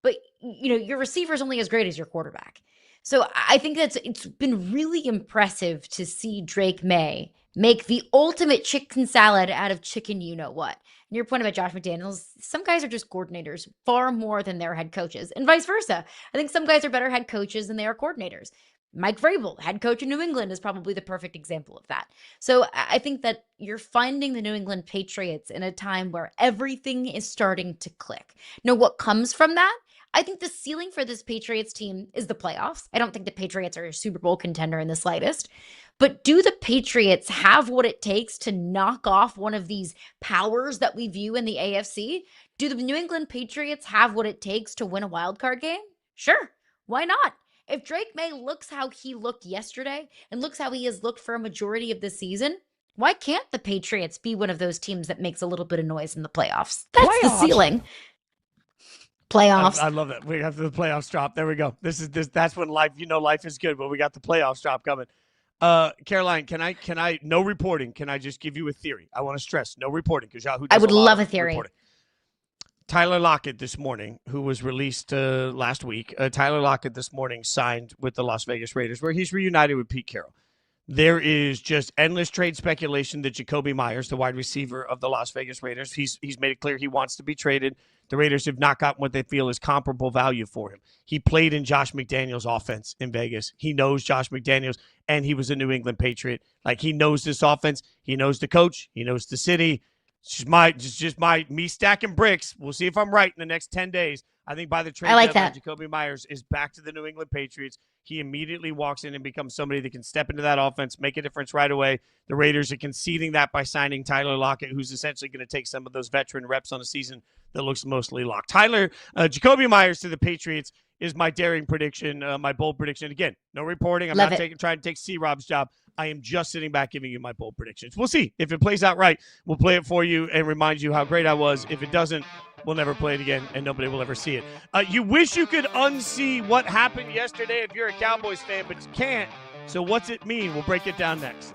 but your receiver is only as great as your quarterback. So I think it's been really impressive to see Drake May make the ultimate chicken salad out of chicken you know what. And your point about Josh McDaniels, some guys are just coordinators far more than they're head coaches, and vice versa. I think some guys are better head coaches than they are coordinators. Mike Vrabel, head coach in New England, is probably the perfect example of that. So I think that you're finding the New England Patriots in a time where everything is starting to click. Now, what comes from that? I think the ceiling for this Patriots team is the playoffs. I don't think the Patriots are a Super Bowl contender in the slightest. But do the Patriots have what it takes to knock off one of these powers that we view in the AFC? Do the New England Patriots have what it takes to win a wild card game? Sure. Why not? If Drake May looks how he looked yesterday and looks how he has looked for a majority of the season, why can't the Patriots be one of those teams that makes a little bit of noise in the playoffs? That's the ceiling. Playoffs. I love it. We got the playoffs drop. There we go. That's when life is good, but we got the playoffs drop coming. Caroline, can I no reporting. Can I just give you a theory? I want to stress no reporting because Yahoo does I would love a theory. Reporting. Tyler Lockett this morning, who was released last week, Tyler Lockett this morning signed with the Las Vegas Raiders, where he's reunited with Pete Carroll. There is just endless trade speculation that Jacoby Myers, the wide receiver of the Las Vegas Raiders, he's made it clear he wants to be traded. The Raiders have not gotten what they feel is comparable value for him. He played in Josh McDaniels' offense in Vegas. He knows Josh McDaniels, and he was a New England Patriot. Like, he knows this offense. He knows the coach. He knows the city. It's just me stacking bricks. We'll see if I'm right in the next 10 days. I think by the trade deadline, Jacoby Myers is back to the New England Patriots. He immediately walks in and becomes somebody that can step into that offense, make a difference right away. The Raiders are conceding that by signing Tyler Lockett, who's essentially going to take some of those veteran reps on a season that looks mostly locked. Jacoby Myers to the Patriots is my daring prediction, my bold prediction. Again, no reporting. I'm not trying to take C-Rob's job. I am just sitting back giving you my bold predictions. We'll see. If it plays out right, we'll play it for you and remind you how great I was. If it doesn't, we'll never play it again, and nobody will ever see it. You wish you could unsee what happened yesterday if you're a Cowboys fan, but you can't. So what's it mean? We'll break it down next.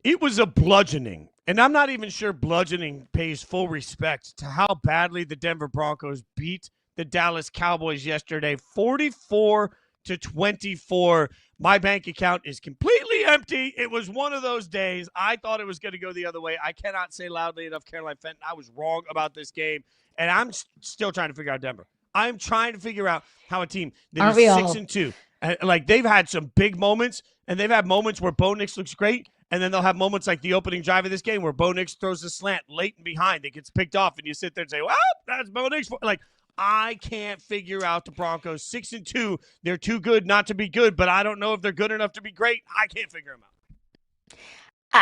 It was a bludgeoning, and I'm not even sure bludgeoning pays full respect to how badly the Denver Broncos beat the Dallas Cowboys yesterday, 44-24. My bank account is completely empty. It was one of those days. I thought it was going to go the other way. I cannot say loudly enough, Caroline Fenton, I was wrong about this game, and I'm still trying to figure out Denver. I'm trying to figure out how a team that is 6-2, like, they've had some big moments, and they've had moments where Bo Nix looks great, And then they'll have moments like the opening drive of this game where Bo Nix throws a slant late and behind. It gets picked off, and you sit there and say, well, that's Bo Nix. Like, I can't figure out the Broncos. 6-2. They're too good not to be good, but I don't know if they're good enough to be great. I can't figure them out.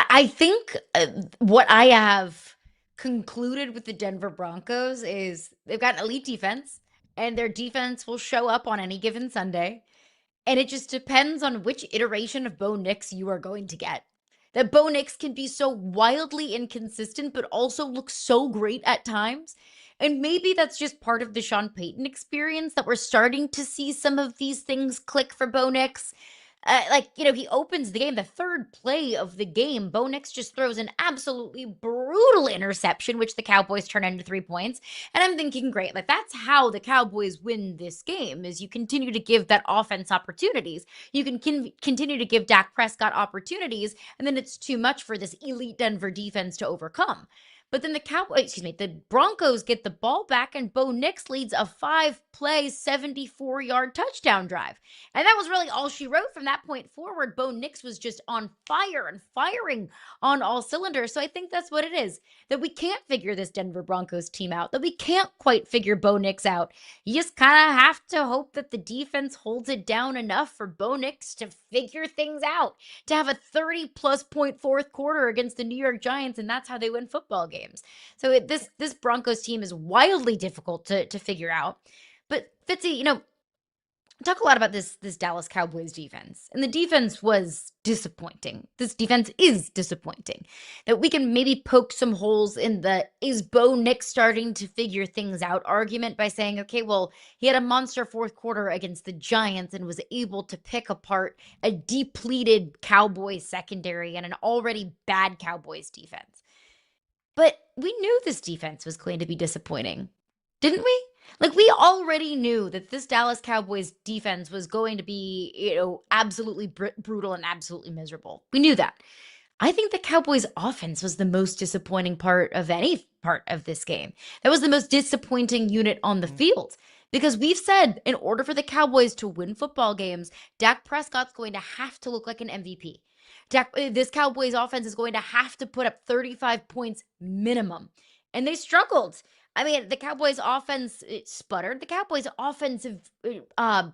I think what I have concluded with the Denver Broncos is they've got an elite defense, and their defense will show up on any given Sunday. And it just depends on which iteration of Bo Nix you are going to get. That Bo Nix can be so wildly inconsistent, but also look so great at times. And maybe that's just part of the Sean Payton experience that we're starting to see some of these things click for Bo Nix. He opens the game, the third play of the game. Bo Nix just throws an absolutely brutal interception, which the Cowboys turn into 3 points. And I'm thinking, great, like that's how the Cowboys win this game, is you continue to give that offense opportunities. You can continue to give Dak Prescott opportunities, and then it's too much for this elite Denver defense to overcome. But then the Broncos get the ball back, and Bo Nix leads a 5-play, 74-yard touchdown drive. And that was really all she wrote from that point forward. Bo Nix was just on fire and firing on all cylinders. So I think that's what it is, that we can't figure this Denver Broncos team out, that we can't quite figure Bo Nix out. You just kind of have to hope that the defense holds it down enough for Bo Nix to figure things out, to have a 30-plus point fourth quarter against the New York Giants, and that's how they win football games. So this Broncos team is wildly difficult to figure out. But Fitzy, talk a lot about this Dallas Cowboys defense. And the defense was disappointing. This defense is disappointing. That we can maybe poke some holes in the is Bo Nix starting to figure things out argument by saying, okay, well, he had a monster fourth quarter against the Giants and was able to pick apart a depleted Cowboys secondary and an already bad Cowboys defense. But we knew this defense was going to be disappointing, didn't we? Like, we already knew that this Dallas Cowboys defense was going to be, absolutely brutal and absolutely miserable. We knew that. I think the Cowboys offense was the most disappointing part of any part of this game. That was the most disappointing unit on the field. Because we've said, in order for the Cowboys to win football games, Dak Prescott's going to have to look like an MVP. This Cowboys offense is going to have to put up 35 points minimum. And they struggled. I mean, the Cowboys offense sputtered. The Cowboys offensive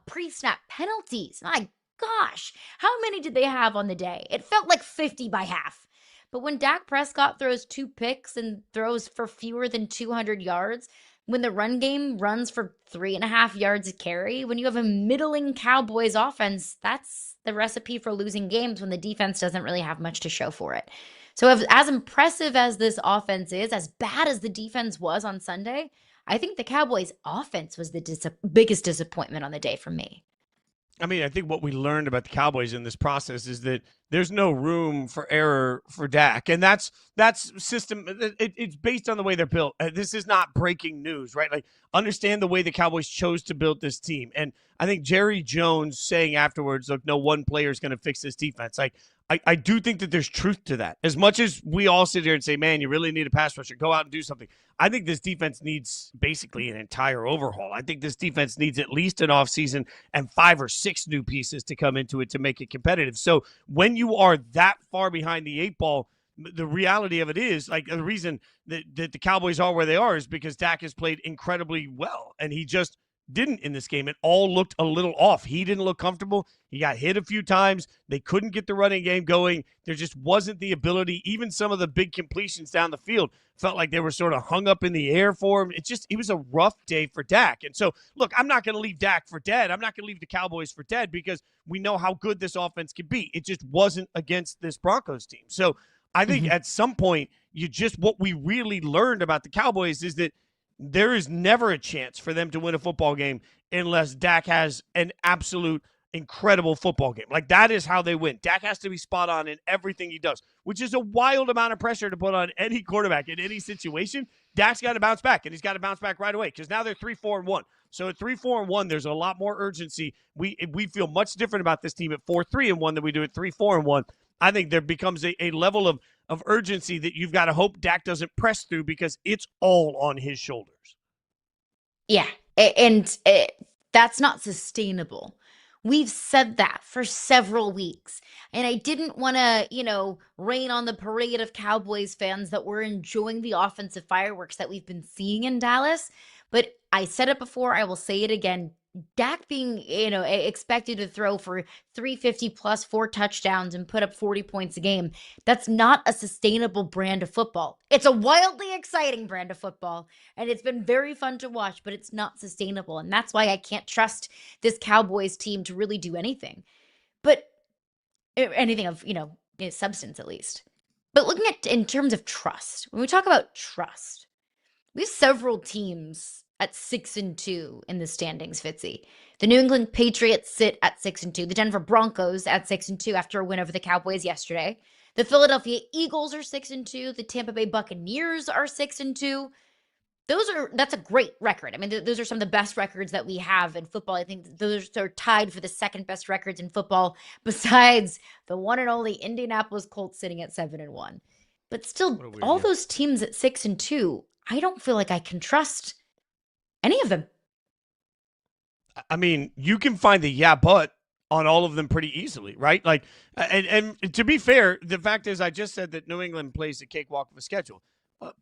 pre-snap penalties. My gosh, how many did they have on the day? It felt like 50 by half. But when Dak Prescott throws 2 picks and throws for fewer than 200 yards, when the run game runs for 3.5 yards a carry, when you have a middling Cowboys offense, that's the recipe for losing games when the defense doesn't really have much to show for it. So as impressive as this offense is, as bad as the defense was on Sunday, I think the Cowboys offense was the biggest disappointment on the day for me. I mean, I think what we learned about the Cowboys in this process is that there's no room for error for Dak. And that's system. It's based on the way they're built. This is not breaking news, right? Like, understand the way the Cowboys chose to build this team. And I think Jerry Jones saying afterwards, look, no one player is going to fix this defense. Like, I do think that there's truth to that. As much as we all sit here and say, man, you really need a pass rusher, go out and do something. I think this defense needs basically an entire overhaul. I think this defense needs at least an offseason and 5 or 6 new pieces to come into it to make it competitive. So when you are that far behind the 8 ball, the reality of it is, like, the reason that the Cowboys are where they are is because Dak has played incredibly well, and he just didn't in this game. It all looked a little off. He didn't look comfortable. He got hit a few times. They couldn't get the running game going. There just wasn't the ability. Even some of the big completions down the field felt like they were sort of hung up in the air for him. It was a rough day for Dak. And so, look, I'm not going to leave Dak for dead. I'm not going to leave the Cowboys for dead because we know how good this offense can be. It just wasn't against this Broncos team. So I think at some point, what we really learned about the Cowboys is that there is never a chance for them to win a football game unless Dak has an absolute incredible football game. Like, that is how they win. Dak has to be spot on in everything he does, which is a wild amount of pressure to put on any quarterback in any situation. Dak's got to bounce back, and he's got to bounce back right away because now they're 3-4-1. So at 3-4-1, there's a lot more urgency. We feel much different about this team at 4-3-1 than we do at 3-4-1. I think there becomes a level of urgency that you've got to hope Dak doesn't press through because it's all on his shoulders. Yeah, and that's not sustainable. We've said that for several weeks. And I didn't want to, rain on the parade of Cowboys fans that were enjoying the offensive fireworks that we've been seeing in Dallas. But I said it before, I will say it again. Dak being, expected to throw for 350 plus 4 touchdowns and put up 40 points a game, that's not a sustainable brand of football. It's a wildly exciting brand of football, and it's been very fun to watch, but it's not sustainable. And that's why I can't trust this Cowboys team to really do anything. But anything of, substance at least. But looking at in terms of trust, when we talk about trust, we have several teams at 6-2 in the standings, Fitzy. The New England Patriots sit at 6-2. The Denver Broncos at 6-2 after a win over the Cowboys yesterday. The Philadelphia Eagles are 6-2. The Tampa Bay Buccaneers are 6-2. That's a great record. I mean, those are some of the best records that we have in football. I think those are tied for the second best records in football, besides the one and only Indianapolis Colts sitting at 7-1. But still, all those teams at 6-2, I don't feel like I can trust any of them. I mean, you can find the but on all of them pretty easily, right? Like, and to be fair, the fact is, I just said that New England plays a cakewalk of a schedule.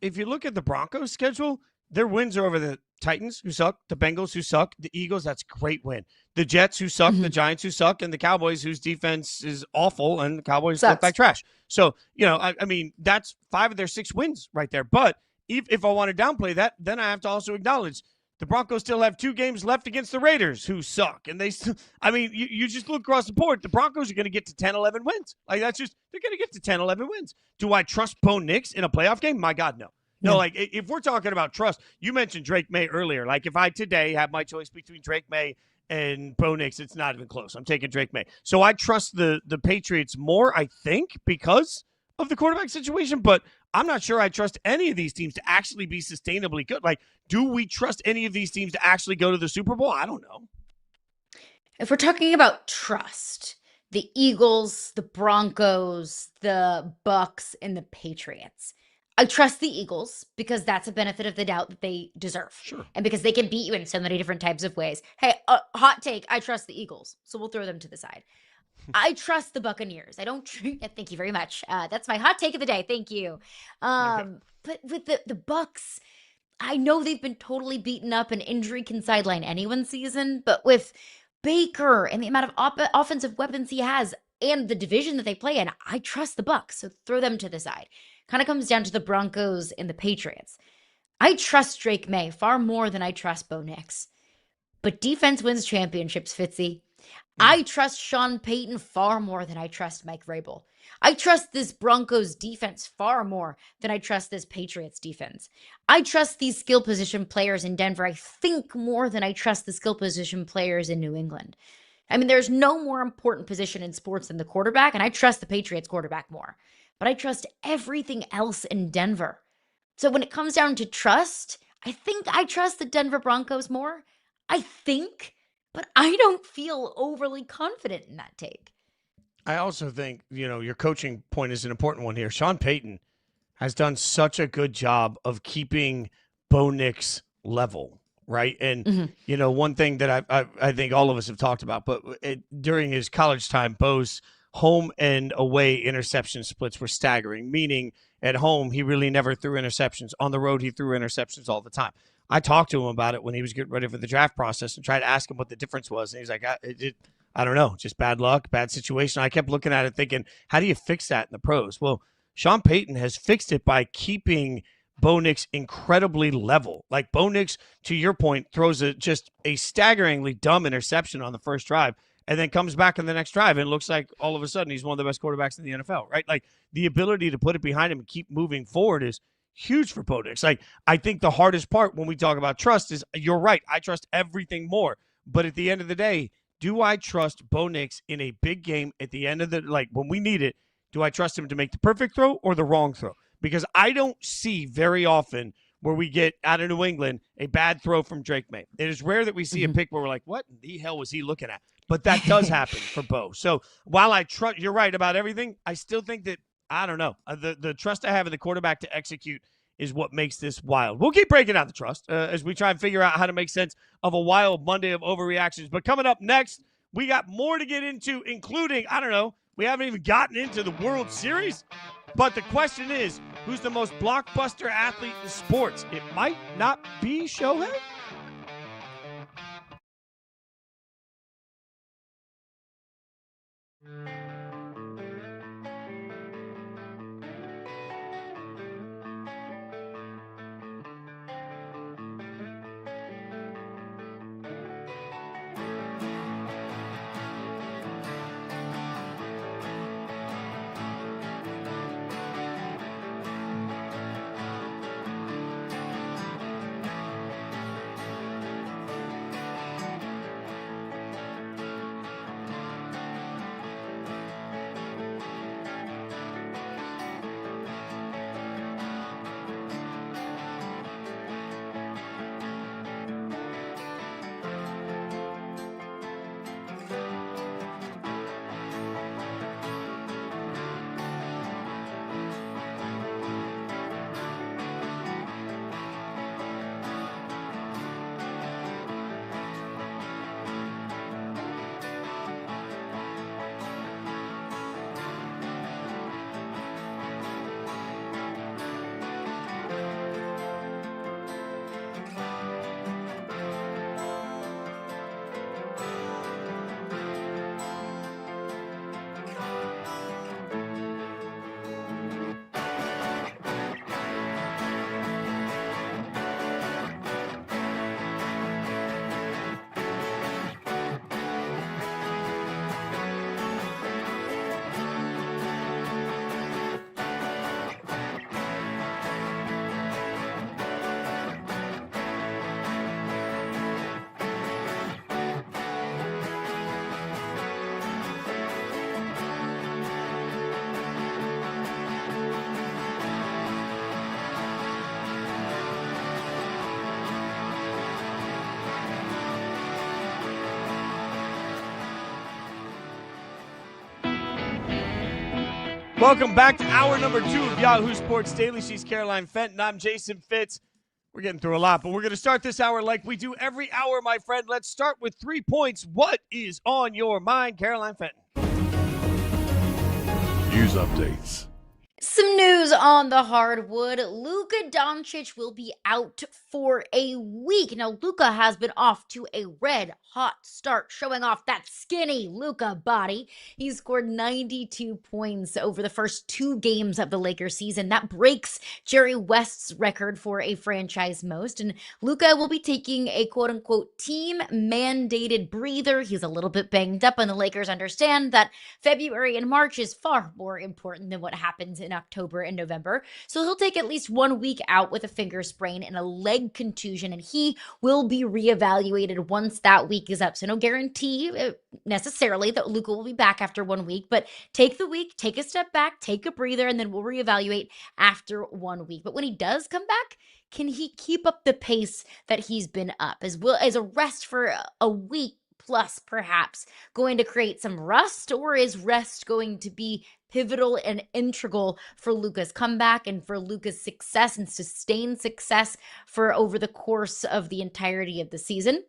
If you look at the Broncos' schedule, their wins are over the Titans, who suck, the Bengals, who suck, the Eagles, that's a great win, the Jets, who suck, the Giants, who suck, and the Cowboys, whose defense is awful, and the Cowboys look like trash. So, I mean, that's 5 of their 6 wins right there. But if I want to downplay that, then I have to also acknowledge the Broncos still have 2 games left against the Raiders, who suck. And you just look across the board, the Broncos are going to get to 10, 11 wins. Like, they're going to get to 10, 11 wins. Do I trust Bo Nix in a playoff game? My God, no. No, like, if we're talking about trust, you mentioned Drake May earlier. Like, if I today have my choice between Drake May and Bo Nix, it's not even close. I'm taking Drake May. So I trust the Patriots more, I think, because of the quarterback situation, but I'm not sure I trust any of these teams to actually be sustainably good. Like, do we trust any of these teams to actually go to the Super Bowl? I don't know. If we're talking about trust, the Eagles, the Broncos, the Bucks, and the Patriots, I trust the Eagles because that's a benefit of the doubt that they deserve. Sure. And because they can beat you in so many different types of ways. Hey, hot take, I trust the Eagles. So we'll throw them to the side. I trust the Buccaneers. I don't. Thank you very much. That's my hot take of the day. Thank you. But with the Bucks, I know they've been totally beaten up, and injury can sideline anyone's season. But with Baker and the amount of offensive weapons he has, and the division that they play in, I trust the Bucks. So throw them to the side. Kind of comes down to the Broncos and the Patriots. I trust Drake May far more than I trust Bo Nix. But defense wins championships, Fitzy. I trust Sean Payton far more than I trust Mike Vrabel. I trust this Broncos defense far more than I trust this Patriots defense. I trust these skill position players in Denver, I think, more than I trust the skill position players in New England. I mean, there's no more important position in sports than the quarterback, and I trust the Patriots quarterback more. But I trust everything else in Denver. So when it comes down to trust, I think I trust the Denver Broncos more. I think. But I don't feel overly confident in that take. I also think, your coaching point is an important one here. Sean Payton has done such a good job of keeping Bo Nix level, right? And, one thing that I think all of us have talked about, but during his college time, Bo's home and away interception splits were staggering, meaning at home, he really never threw interceptions. On the road, he threw interceptions all the time. I talked to him about it when he was getting ready for the draft process and tried to ask him what the difference was. And he's like, I don't know, just bad luck, bad situation. I kept looking at it thinking, how do you fix that in the pros? Well, Sean Payton has fixed it by keeping Bo Nix incredibly level. Like, Bo Nix, to your point, throws just a staggeringly dumb interception on the first drive and then comes back in the next drive and looks like all of a sudden he's one of the best quarterbacks in the NFL, right? Like, the ability to put it behind him and keep moving forward is huge for Bo Nix. Like, I think the hardest part when we talk about trust is, you're right, I trust everything more. But at the end of the day, do I trust Bo Nix in a big game at the end of when we need it? Do I trust him to make the perfect throw or the wrong throw? Because I don't see very often where we get out of New England a bad throw from Drake May. It is rare that we see a pick where we're like, what the hell was he looking at? But that does happen for Bo. So while I trust, you're right about everything, I still think that, I don't know, the trust I have in the quarterback to execute is what makes this wild. We'll keep breaking down the trust as we try and figure out how to make sense of a wild Monday of overreactions. But coming up next, We got more to get into, including, I don't know, we haven't even gotten into the World Series. But the question is, who's the most blockbuster athlete in sports? It might not be Shohei. Welcome back to hour number 2 of Yahoo Sports Daily. She's Caroline Fenton. I'm Jason Fitz. We're getting through a lot, but we're going to start this hour like we do every hour, my friend. Let's start with 3 points. What is on your mind, Caroline Fenton? News updates. Some news on the hardwood. Luka Doncic will be out for a week. Now, Luka has been off to a red-hot start, showing off that skinny Luka body. He scored 92 points over the first 2 games of the Lakers season. That breaks Jerry West's record for a franchise most. And Luka will be taking a quote-unquote team-mandated breather. He's a little bit banged up, and the Lakers understand that February and March is far more important than what happens in October and November. So he'll take at least 1 week out with a finger sprain and a leg contusion, and he will be reevaluated once that week is up. So no guarantee necessarily that Luka will be back after 1 week, but take the week, take a step back, take a breather, and then we'll reevaluate after 1 week. But when he does come back, can he keep up the pace that he's been up? As a rest for a week plus perhaps going to create some rust, or is rest going to be pivotal and integral for Luka's comeback and for Luka's success and sustained success for over the course of the entirety of the season?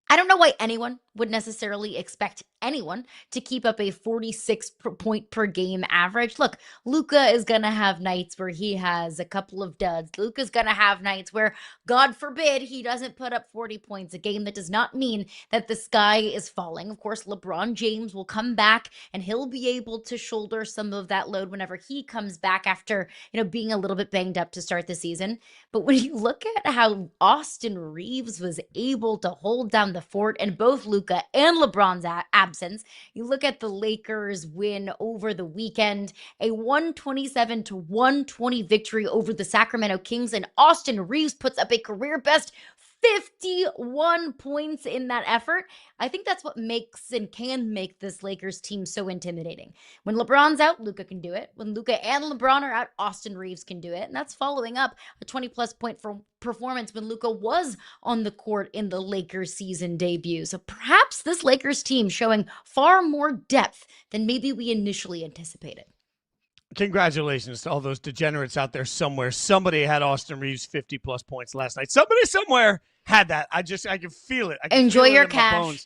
I don't know why anyone would necessarily expect anyone to keep up a 46 point per game average. Look, Luka is going to have nights where he has a couple of duds. Luka's going to have nights where, God forbid, he doesn't put up 40 points a game. That does not mean that the sky is falling. Of course, LeBron James will come back and he'll be able to shoulder some of that load whenever he comes back after, being a little bit banged up to start the season. But when you look at how Austin Reaves was able to hold down the fort in both Luka and LeBron's absence, you look at the Lakers win over the weekend, a 127-120 victory over the Sacramento Kings, and Austin Reaves puts up a career best 51 points in that effort. I think that's what makes and can make this Lakers team so intimidating. When LeBron's out, Luka can do it. When Luka and LeBron are out, Austin Reaves can do it. And that's following up a 20-plus point performance when Luka was on the court in the Lakers season debut. So perhaps this Lakers team showing far more depth than maybe we initially anticipated. Congratulations to all those degenerates out there somewhere. Somebody had Austin Reaves 50-plus points last night. Somebody somewhere had that. I can feel it. Enjoy your cash.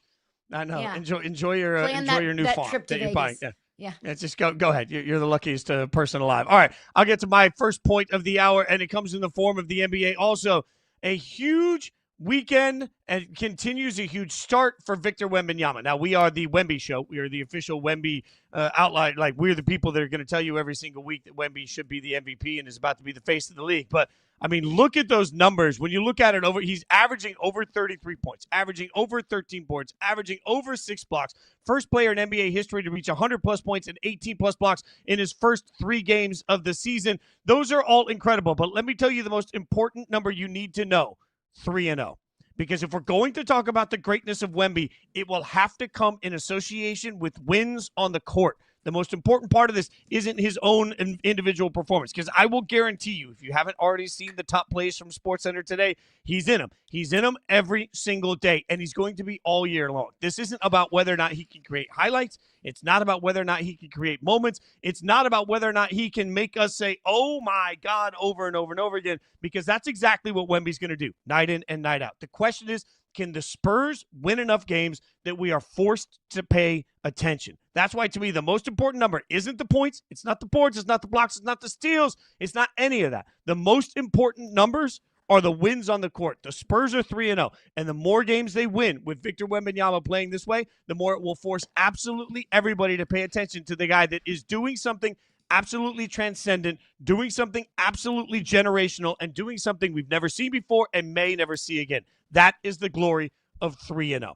I know. Yeah. Enjoy your Plan enjoy your new that farm trip to that you're Vegas. buying. Yeah. Yeah. Yeah, just go ahead. You're the luckiest person alive. All right, I'll get to my first point of the hour, and it comes in the form of the NBA. Also, a huge weekend and continues a huge start for Victor Wembanyama. Now, we are the Wemby Show. We are the official Wemby outline. Like, we're the people that are going to tell you every single week that Wemby should be the MVP and is about to be the face of the league. But I mean, look at those numbers. When you look at it he's averaging over 33 points, averaging over 13 boards, averaging over 6 blocks. First player in NBA history to reach 100-plus points and 18-plus blocks in his first 3 games of the season. Those are all incredible. But let me tell you the most important number you need to know, 3-0. Because if we're going to talk about the greatness of Wemby, it will have to come in association with wins on the court. The most important part of this isn't his own individual performance, because I will guarantee you, if you haven't already seen the top plays from SportsCenter today, he's in them. He's in them every single day, and he's going to be all year long. This isn't about whether or not he can create highlights. It's not about whether or not he can create moments. It's not about whether or not he can make us say, oh, my God, over and over and over again, because that's exactly what Wemby's going to do night in and night out. The question is, can the Spurs win enough games that we are forced to pay attention? That's why, to me, the most important number isn't the points. It's not the boards. It's not the blocks. It's not the steals. It's not any of that. The most important numbers are the wins on the court. The Spurs are 3-0, and the more games they win with Victor Wembanyama playing this way, the more it will force absolutely everybody to pay attention to the guy that is doing something absolutely transcendent, doing something absolutely generational, and doing something we've never seen before and may never see again. That is the glory of 3-0.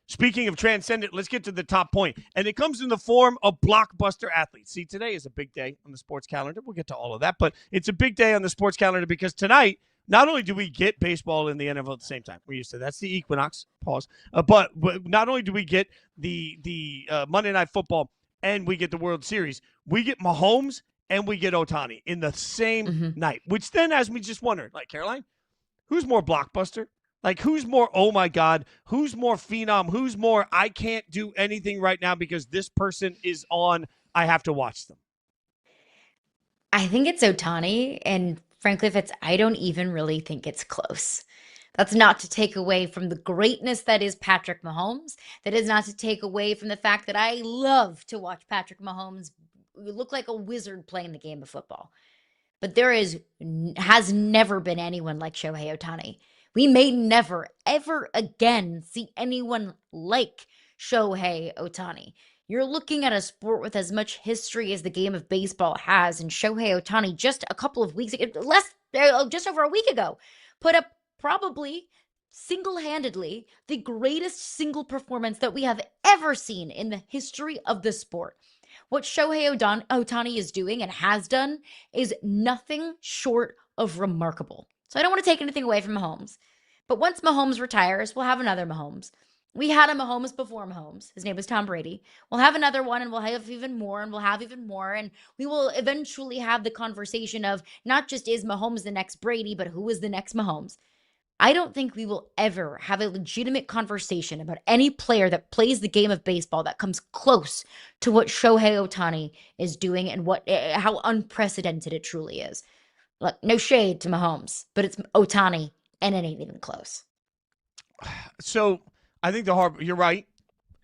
Speaking of transcendent, let's get to the top point. And it comes in the form of blockbuster athletes. See, today is a big day on the sports calendar. We'll get to all of that, but it's a big day on the sports calendar because tonight, not only do we get baseball in the NFL at the same time, we're used to that's the equinox, pause, but not only do we get the Monday Night Football and we get the World Series, we get Mahomes and we get Ohtani in the same night, which then has me just wondering, like, Caroline, who's more blockbuster? Like, who's more, oh, my God, who's more phenom? Who's more, I can't do anything right now because this person is on, I have to watch them? I think it's Ohtani, and frankly, Fitz, I don't even really think it's close. That's not to take away from the greatness that is Patrick Mahomes. That is not to take away from the fact that I love to watch Patrick Mahomes look like a wizard playing the game of football. But there has never been anyone like Shohei Ohtani. We may never, ever again see anyone like Shohei Ohtani. You're looking at a sport with as much history as the game of baseball has, and Shohei Ohtani just a couple of weeks ago, just over a week ago, put up probably single-handedly the greatest single performance that we have ever seen in the history of the sport. What Shohei Ohtani is doing and has done is nothing short of remarkable. So I don't want to take anything away from Mahomes. But once Mahomes retires, we'll have another Mahomes. We had a Mahomes before Mahomes. His name was Tom Brady. We'll have another one, and we'll have even more, and we'll have even more. And we will eventually have the conversation of not just is Mahomes the next Brady, but who is the next Mahomes? I don't think we will ever have a legitimate conversation about any player that plays the game of baseball that comes close to what Shohei Ohtani is doing and how unprecedented it truly is. Look, no shade to Mahomes, but it's Ohtani, and it ain't even close. So I think you're right.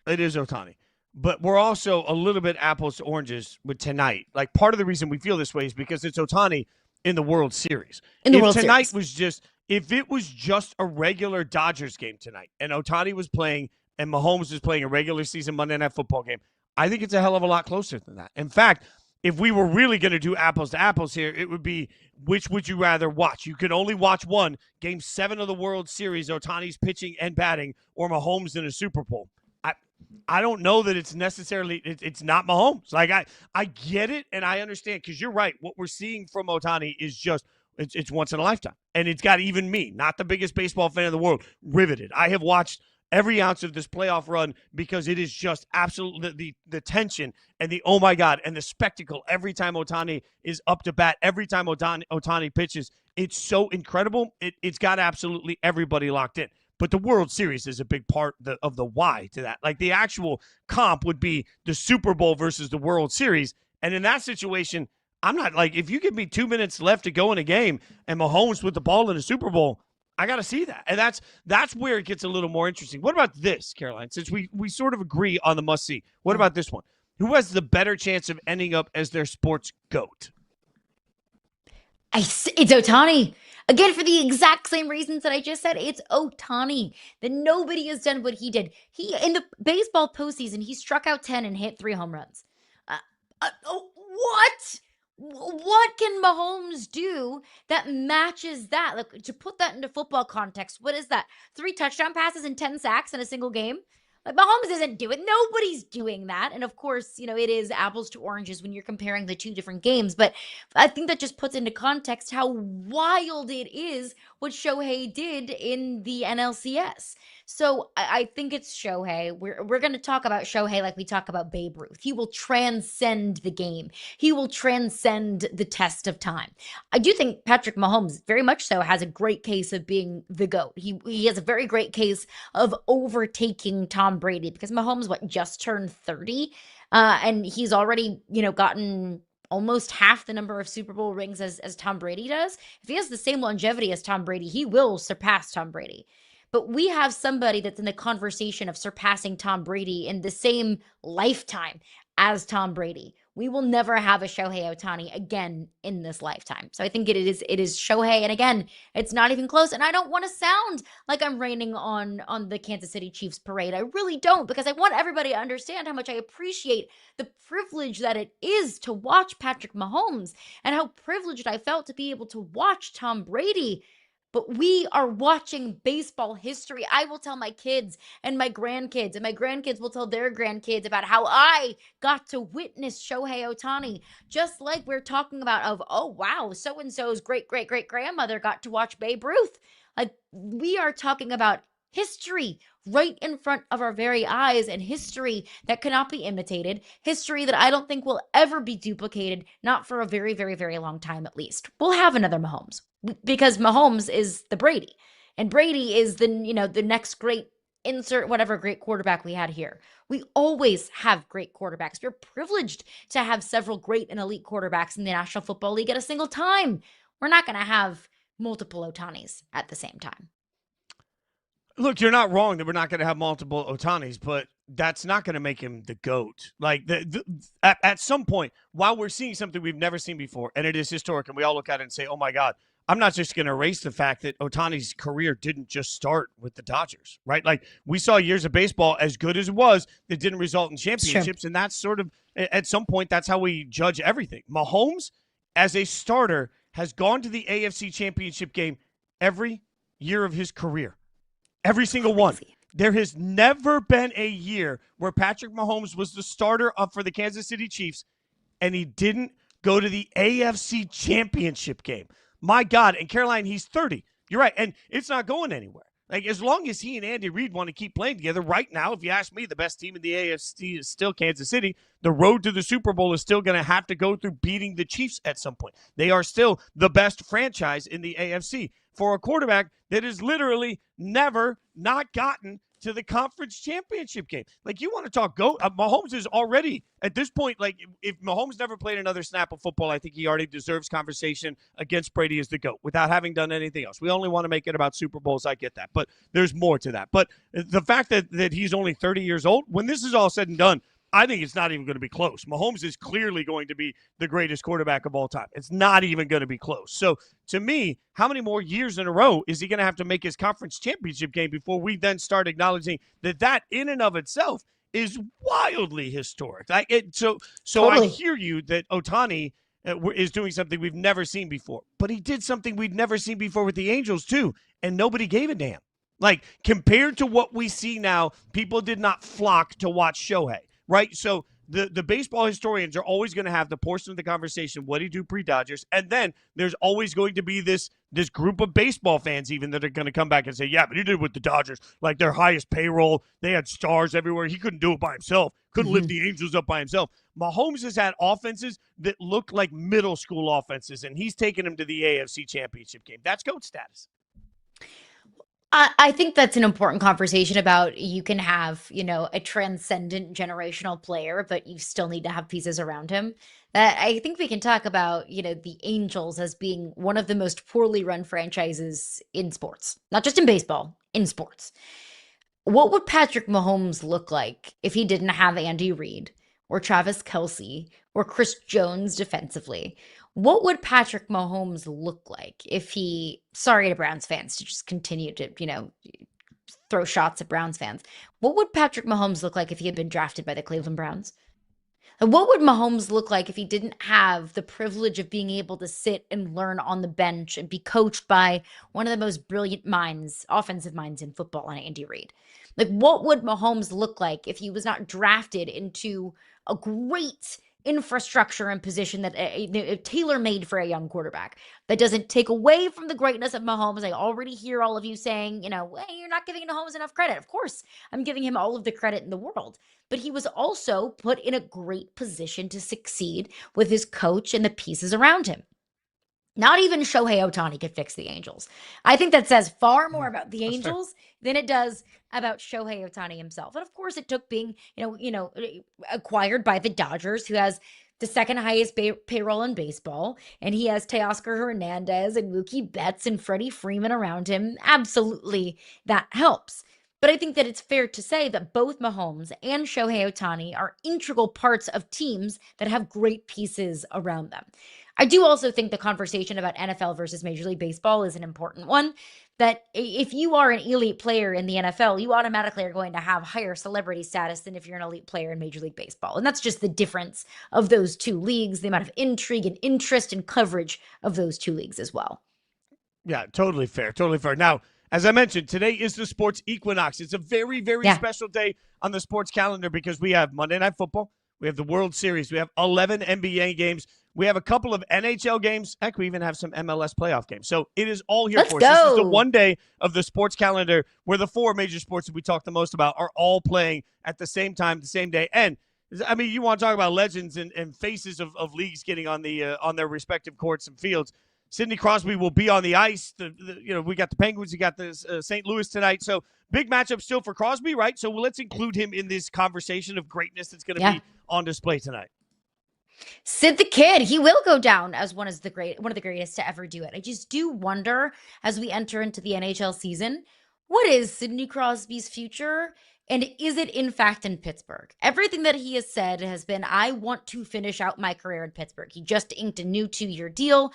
It is Ohtani. But we're also a little bit apples to oranges with tonight. Like, part of the reason we feel this way is because it's Ohtani in the World Series. If it was just a regular Dodgers game tonight and Ohtani was playing and Mahomes was playing a regular season Monday Night Football game, I think it's a hell of a lot closer than that. In fact, if we were really going to do apples to apples here, it would be, which would you rather watch? You could only watch one, Game 7 of the World Series, Ohtani's pitching and batting, or Mahomes in a Super Bowl. I don't know that it's necessarily it's not Mahomes. Like, I get it and I understand, because you're right. What we're seeing from Ohtani is just it's once in a lifetime, and it's got even me, not the biggest baseball fan in the world, riveted. I have watched every ounce of this playoff run because it is just absolutely the tension and the oh my God and the spectacle every time Ohtani is up to bat, every time Ohtani pitches. It's so incredible. It's got absolutely everybody locked in. But the World Series is a big part of the why to that. Like, the actual comp would be the Super Bowl versus the World Series. And in that situation, I'm not like, if you give me 2 minutes left to go in a game and Mahomes with the ball in the Super Bowl, I got to see that. And that's where it gets a little more interesting. What about this, Caroline? Since we sort of agree on the must-see, what about this one? Who has the better chance of ending up as their sports GOAT? It's Ohtani. Again, for the exact same reasons that I just said, it's Ohtani. That nobody has done what he did. He, in the baseball postseason, he struck out 10 and hit 3 home runs. What? What can Mahomes do that matches that? Like, to put that into football context, what is that? 3 touchdown passes and 10 sacks in a single game? Like, Mahomes isn't doing, nobody's doing that. And of course, it is apples to oranges when you're comparing the 2 different games. But I think that just puts into context how wild it is what Shohei did in the NLCS. So I think it's Shohei. We're going to talk about Shohei like we talk about Babe Ruth. He will transcend the game. He will transcend the test of time. I do think Patrick Mahomes very much so has a great case of being the GOAT. He has a very great case of overtaking Tom Brady, because Mahomes just turned 30, and he's already gotten almost half the number of Super Bowl rings as Tom Brady does. If he has the same longevity as Tom Brady, he will surpass Tom Brady. But we have somebody that's in the conversation of surpassing Tom Brady in the same lifetime as Tom Brady. We will never have a Shohei Ohtani again in this lifetime. So I think it is Shohei. And again, it's not even close. And I don't want to sound like I'm raining on the Kansas City Chiefs parade. I really don't, because I want everybody to understand how much I appreciate the privilege that it is to watch Patrick Mahomes, and how privileged I felt to be able to watch Tom Brady. But we are watching baseball history. I will tell my kids and my grandkids, and my grandkids will tell their grandkids about how I got to witness Shohei Ohtani. Just like we're talking about oh, wow, so-and-so's great-great-great-grandmother got to watch Babe Ruth. Like, we are talking about history right in front of our very eyes, and history that cannot be imitated, history that I don't think will ever be duplicated, not for a very, very, very long time at least. We'll have another Mahomes, because Mahomes is the Brady, and Brady is the next great insert whatever great quarterback we had here. We always have great quarterbacks. We're privileged to have several great and elite quarterbacks in the National Football League at a single time. We're not going to have multiple Ohtanis at the same time. Look, you're not wrong that we're not going to have multiple Ohtanis, but that's not going to make him the GOAT. Like, at some point, while we're seeing something we've never seen before, and it is historic, and we all look at it and say, oh my God, I'm not just going to erase the fact that Ohtani's career didn't just start with the Dodgers, right? Like, we saw years of baseball, as good as it was, that didn't result in championships, and that's sort of, at some point, that's how we judge everything. Mahomes, as a starter, has gone to the AFC Championship game every year of his career. Every single one. There has never been a year where Patrick Mahomes was the starter up for the Kansas City Chiefs and he didn't go to the AFC Championship game. My God. And Caroline, he's 30. You're right. And it's not going anywhere. Like, as long as he and Andy Reid want to keep playing together, right now, if you ask me, the best team in the AFC is still Kansas City. The road to the Super Bowl is still going to have to go through beating the Chiefs at some point. They are still the best franchise in the AFC. For a quarterback that has literally never not gotten to the conference championship game. Like, you want to talk GOAT? Mahomes is already, at this point, like, if Mahomes never played another snap of football, I think he already deserves conversation against Brady as the GOAT without having done anything else. We only want to make it about Super Bowls. I get that. But there's more to that. But the fact that he's only 30 years old, when this is all said and done, I think it's not even going to be close. Mahomes is clearly going to be the greatest quarterback of all time. It's not even going to be close. So, to me, how many more years in a row is he going to have to make his conference championship game before we then start acknowledging that in and of itself is wildly historic? So totally. I hear you that Ohtani is doing something we've never seen before. But he did something we'd never seen before with the Angels, too, and nobody gave a damn. Like, compared to what we see now, people did not flock to watch Shohei. Right? So the baseball historians are always going to have the portion of the conversation, what did he do pre-Dodgers? And then there's always going to be this group of baseball fans even that are going to come back and say, yeah, but he did it with the Dodgers. Like, their highest payroll. They had stars everywhere. He couldn't do it by himself. Couldn't lift the Angels up by himself. Mahomes has had offenses that look like middle school offenses, and he's taken them to the AFC Championship game. That's GOAT status. I think that's an important conversation about you can have, a transcendent generational player, but you still need to have pieces around him. I think we can talk about, the Angels as being one of the most poorly run franchises in sports, not just in baseball, in sports. What would Patrick Mahomes look like if he didn't have Andy Reid or Travis Kelsey or Chris Jones defensively? What would Patrick Mahomes look like if he, sorry to Browns fans to just continue to, throw shots at Browns fans. What would Patrick Mahomes look like if he had been drafted by the Cleveland Browns? And what would Mahomes look like if he didn't have the privilege of being able to sit and learn on the bench and be coached by one of the most brilliant minds, offensive minds in football, and Andy Reid? Like, what would Mahomes look like if he was not drafted into a great infrastructure and position that tailor-made for a young quarterback that doesn't take away from the greatness of Mahomes? I already hear all of you saying, hey, you're not giving Mahomes enough credit. Of course, I'm giving him all of the credit in the world. But he was also put in a great position to succeed with his coach and the pieces around him. Not even Shohei Ohtani could fix the Angels. I think that says far more about the Angels than it does about Shohei Ohtani himself. And of course, it took being, acquired by the Dodgers, who has the second highest payroll in baseball, and he has Teoscar Hernandez and Mookie Betts and Freddie Freeman around him. Absolutely, that helps. But I think that it's fair to say that both Mahomes and Shohei Ohtani are integral parts of teams that have great pieces around them. I do also think the conversation about NFL versus Major League Baseball is an important one, that if you are an elite player in the NFL, you automatically are going to have higher celebrity status than if you're an elite player in Major League Baseball. And that's just the difference of those two leagues, the amount of intrigue and interest and coverage of those two leagues as well. Yeah, totally fair. Totally fair. Now, as I mentioned, today is the sports equinox. It's a very, very special day on the sports calendar because we have Monday Night Football. We have the World Series. We have 11 NBA games. We have a couple of NHL games. Heck, we even have some MLS playoff games. So it is all here for us. This is the one day of the sports calendar where the four major sports that we talk the most about are all playing at the same time, the same day. And, I mean, you want to talk about legends and faces of leagues getting on their respective courts and fields. Sidney Crosby will be on the ice. We got the Penguins. We got the St. Louis tonight. So big matchup still for Crosby, right? So let's include him in this conversation of greatness that's going to be on display tonight. Sid the Kid, he will go down as one of the greatest to ever do it. I just do wonder, as we enter into the NHL season, what is Sidney Crosby's future? And is it, in fact, in Pittsburgh? Everything that he has said has been, I want to finish out my career in Pittsburgh. He just inked a new 2-year deal.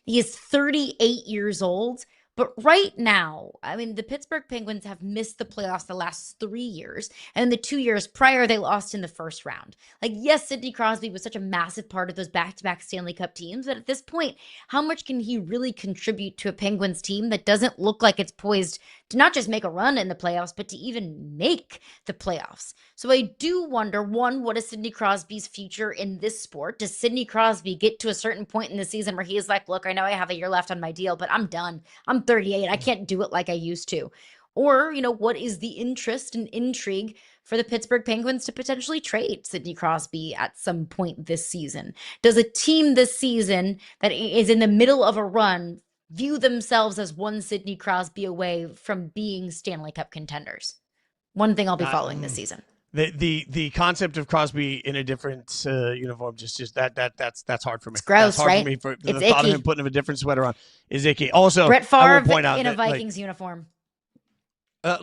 He is 38 years old. But right now, I mean, the Pittsburgh Penguins have missed the playoffs the last 3 years. And the 2 years prior, they lost in the first round. Like, yes, Sidney Crosby was such a massive part of those back-to-back Stanley Cup teams. But at this point, how much can he really contribute to a Penguins team that doesn't look like it's poised to not just make a run in the playoffs, but to even make the playoffs? So I do wonder, one, what is Sidney Crosby's future in this sport? Does Sidney Crosby get to a certain point in the season where he is like, look, I know I have a year left on my deal, but I'm done. I'm 38. I can't do it like I used to. Or, what is the interest and intrigue for the Pittsburgh Penguins to potentially trade Sidney Crosby at some point this season? Does a team this season that is in the middle of a run view themselves as one Sidney Crosby away from being Stanley Cup contenders? One thing I'll be following this season. The concept of Crosby in a different uniform just that's hard for me. It's gross, that's hard right? For me for it's the icky. Thought of him putting a different sweater on is icky. Also, Brett Favre I will point out in a that, Vikings uniform.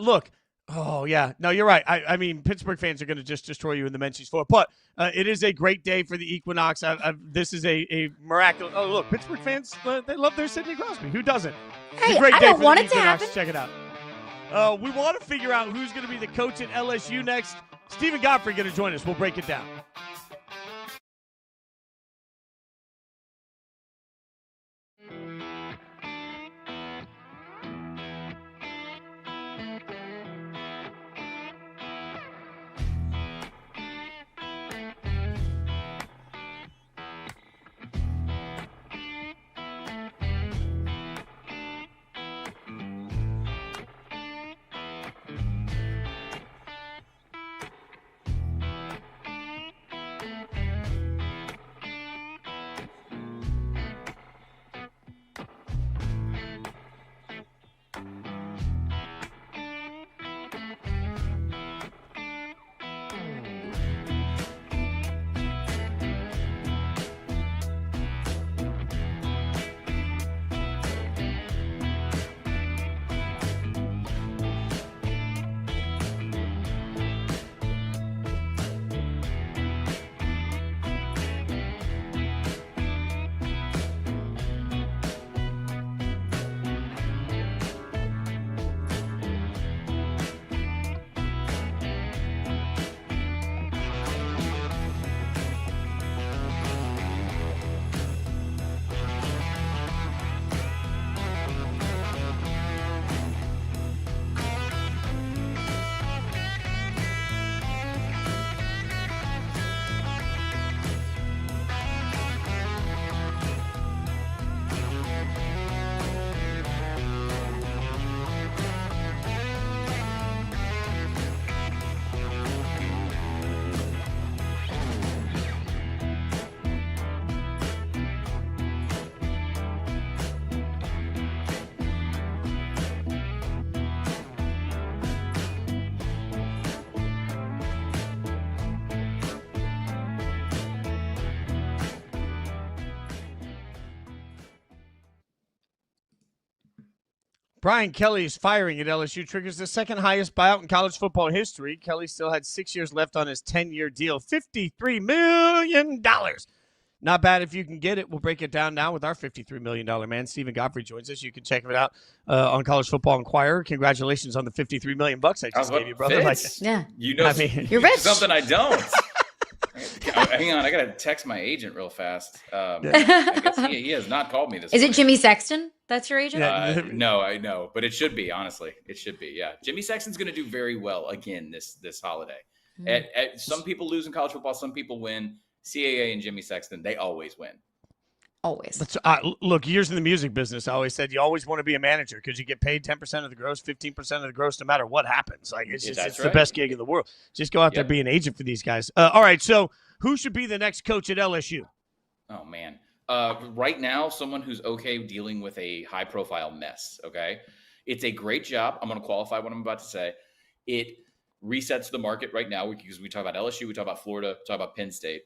Look, oh yeah, no, you're right. I mean, Pittsburgh fans are going to just destroy you in the Menchie's Floor, but it is a great day for the equinox. This is a miraculous. Oh, look, Pittsburgh fans, they love their Sidney Crosby. Who doesn't? Hey, a great I day don't for want the it to equinox. happen. Check it out. We want to figure out who's going to be the coach at LSU next. Steven Godfrey going to join us. We'll break it down. Brian Kelly's firing at LSU triggers the second highest buyout in college football history. Kelly still had 6 years left on his 10-year deal, $53 million. Not bad if you can get it. We'll break it down now with our $53 million man. Steven Godfrey joins us. You can check it out on College Football Inquirer. Congratulations on the $53 million I just gave you, brother. Fitz, you know, you're rich. Something I don't. Hang on, I gotta text my agent real fast. I guess he has not called me this. Is it Jimmy Sexton? That's your agent? No, I know, but it should be. Honestly, it should be. Yeah, Jimmy Sexton's going to do very well again this holiday. Some people lose in college football, some people win. CAA and Jimmy Sexton, they always win. Always. Look, years in the music business, I always said you always want to be a manager because you get paid 10% of the gross, 15% of the gross, no matter what happens. Like it's the best gig in the world. Just go out there, be an agent for these guys. All right, so who should be the next coach at LSU? Oh man, right now, someone who's okay dealing with a high-profile mess. Okay, it's a great job. I'm going to qualify what I'm about to say. It resets the market right now because we talk about LSU, we talk about Florida, talk about Penn State.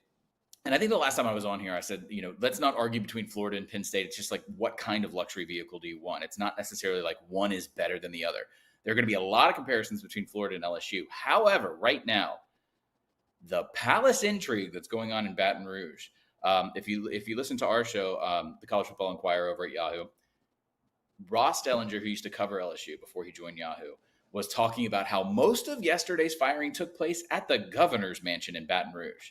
And I think the last time I was on here, I said, let's not argue between Florida and Penn State. It's just like, what kind of luxury vehicle do you want? It's not necessarily like one is better than the other. There are going to be a lot of comparisons between Florida and LSU. However, right now, the Palace intrigue that's going on in Baton Rouge, if you listen to our show, the College Football Inquirer over at Yahoo, Ross Dellinger, who used to cover LSU before he joined Yahoo, was talking about how most of yesterday's firing took place at the governor's mansion in Baton Rouge.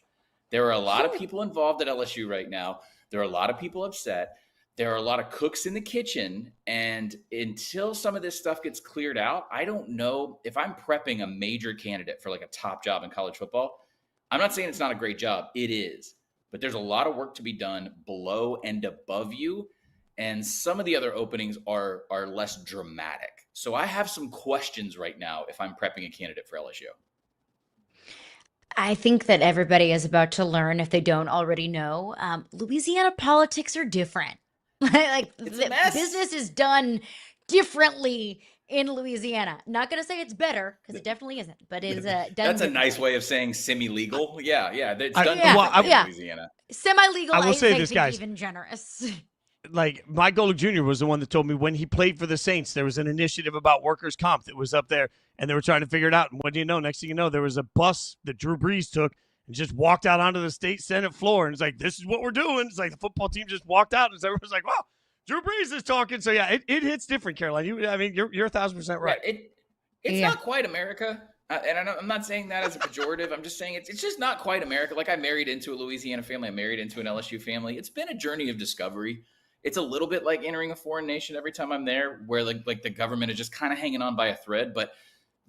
There are a lot of people involved at LSU right now. There are a lot of people upset. There are a lot of cooks in the kitchen. And until some of this stuff gets cleared out, I don't know if I'm prepping a major candidate for like a top job in college football. I'm not saying it's not a great job. It is. But there's a lot of work to be done below and above you. And some of the other openings are less dramatic. So I have some questions right now if I'm prepping a candidate for LSU. I think that everybody is about to learn, if they don't already know, Louisiana politics are different. Like the business is done differently in Louisiana. Not going to say it's better because it definitely isn't, but it's done. That's a nice way of saying semi-legal. Yeah. It's done in Louisiana. Semi-legal. I will say this, guys. Even generous. Like Mike Golick Jr. was the one that told me when he played for the Saints, there was an initiative about workers' comp that was up there, and they were trying to figure it out. And what do you know? Next thing you know, there was a bus that Drew Brees took and just walked out onto the state Senate floor, and it's like, this is what we're doing. It's like the football team just walked out, and everyone's like, wow, Drew Brees is talking. So yeah, it hits different, Caroline. You're 1,000% right. Yeah, it's not quite America. And I'm not saying that as a pejorative. I'm just saying it's just not quite America. Like I married into a Louisiana family. I married into an LSU family. It's been a journey of discovery. It's a little bit like entering a foreign nation every time I'm there, where like the government is just kind of hanging on by a thread. But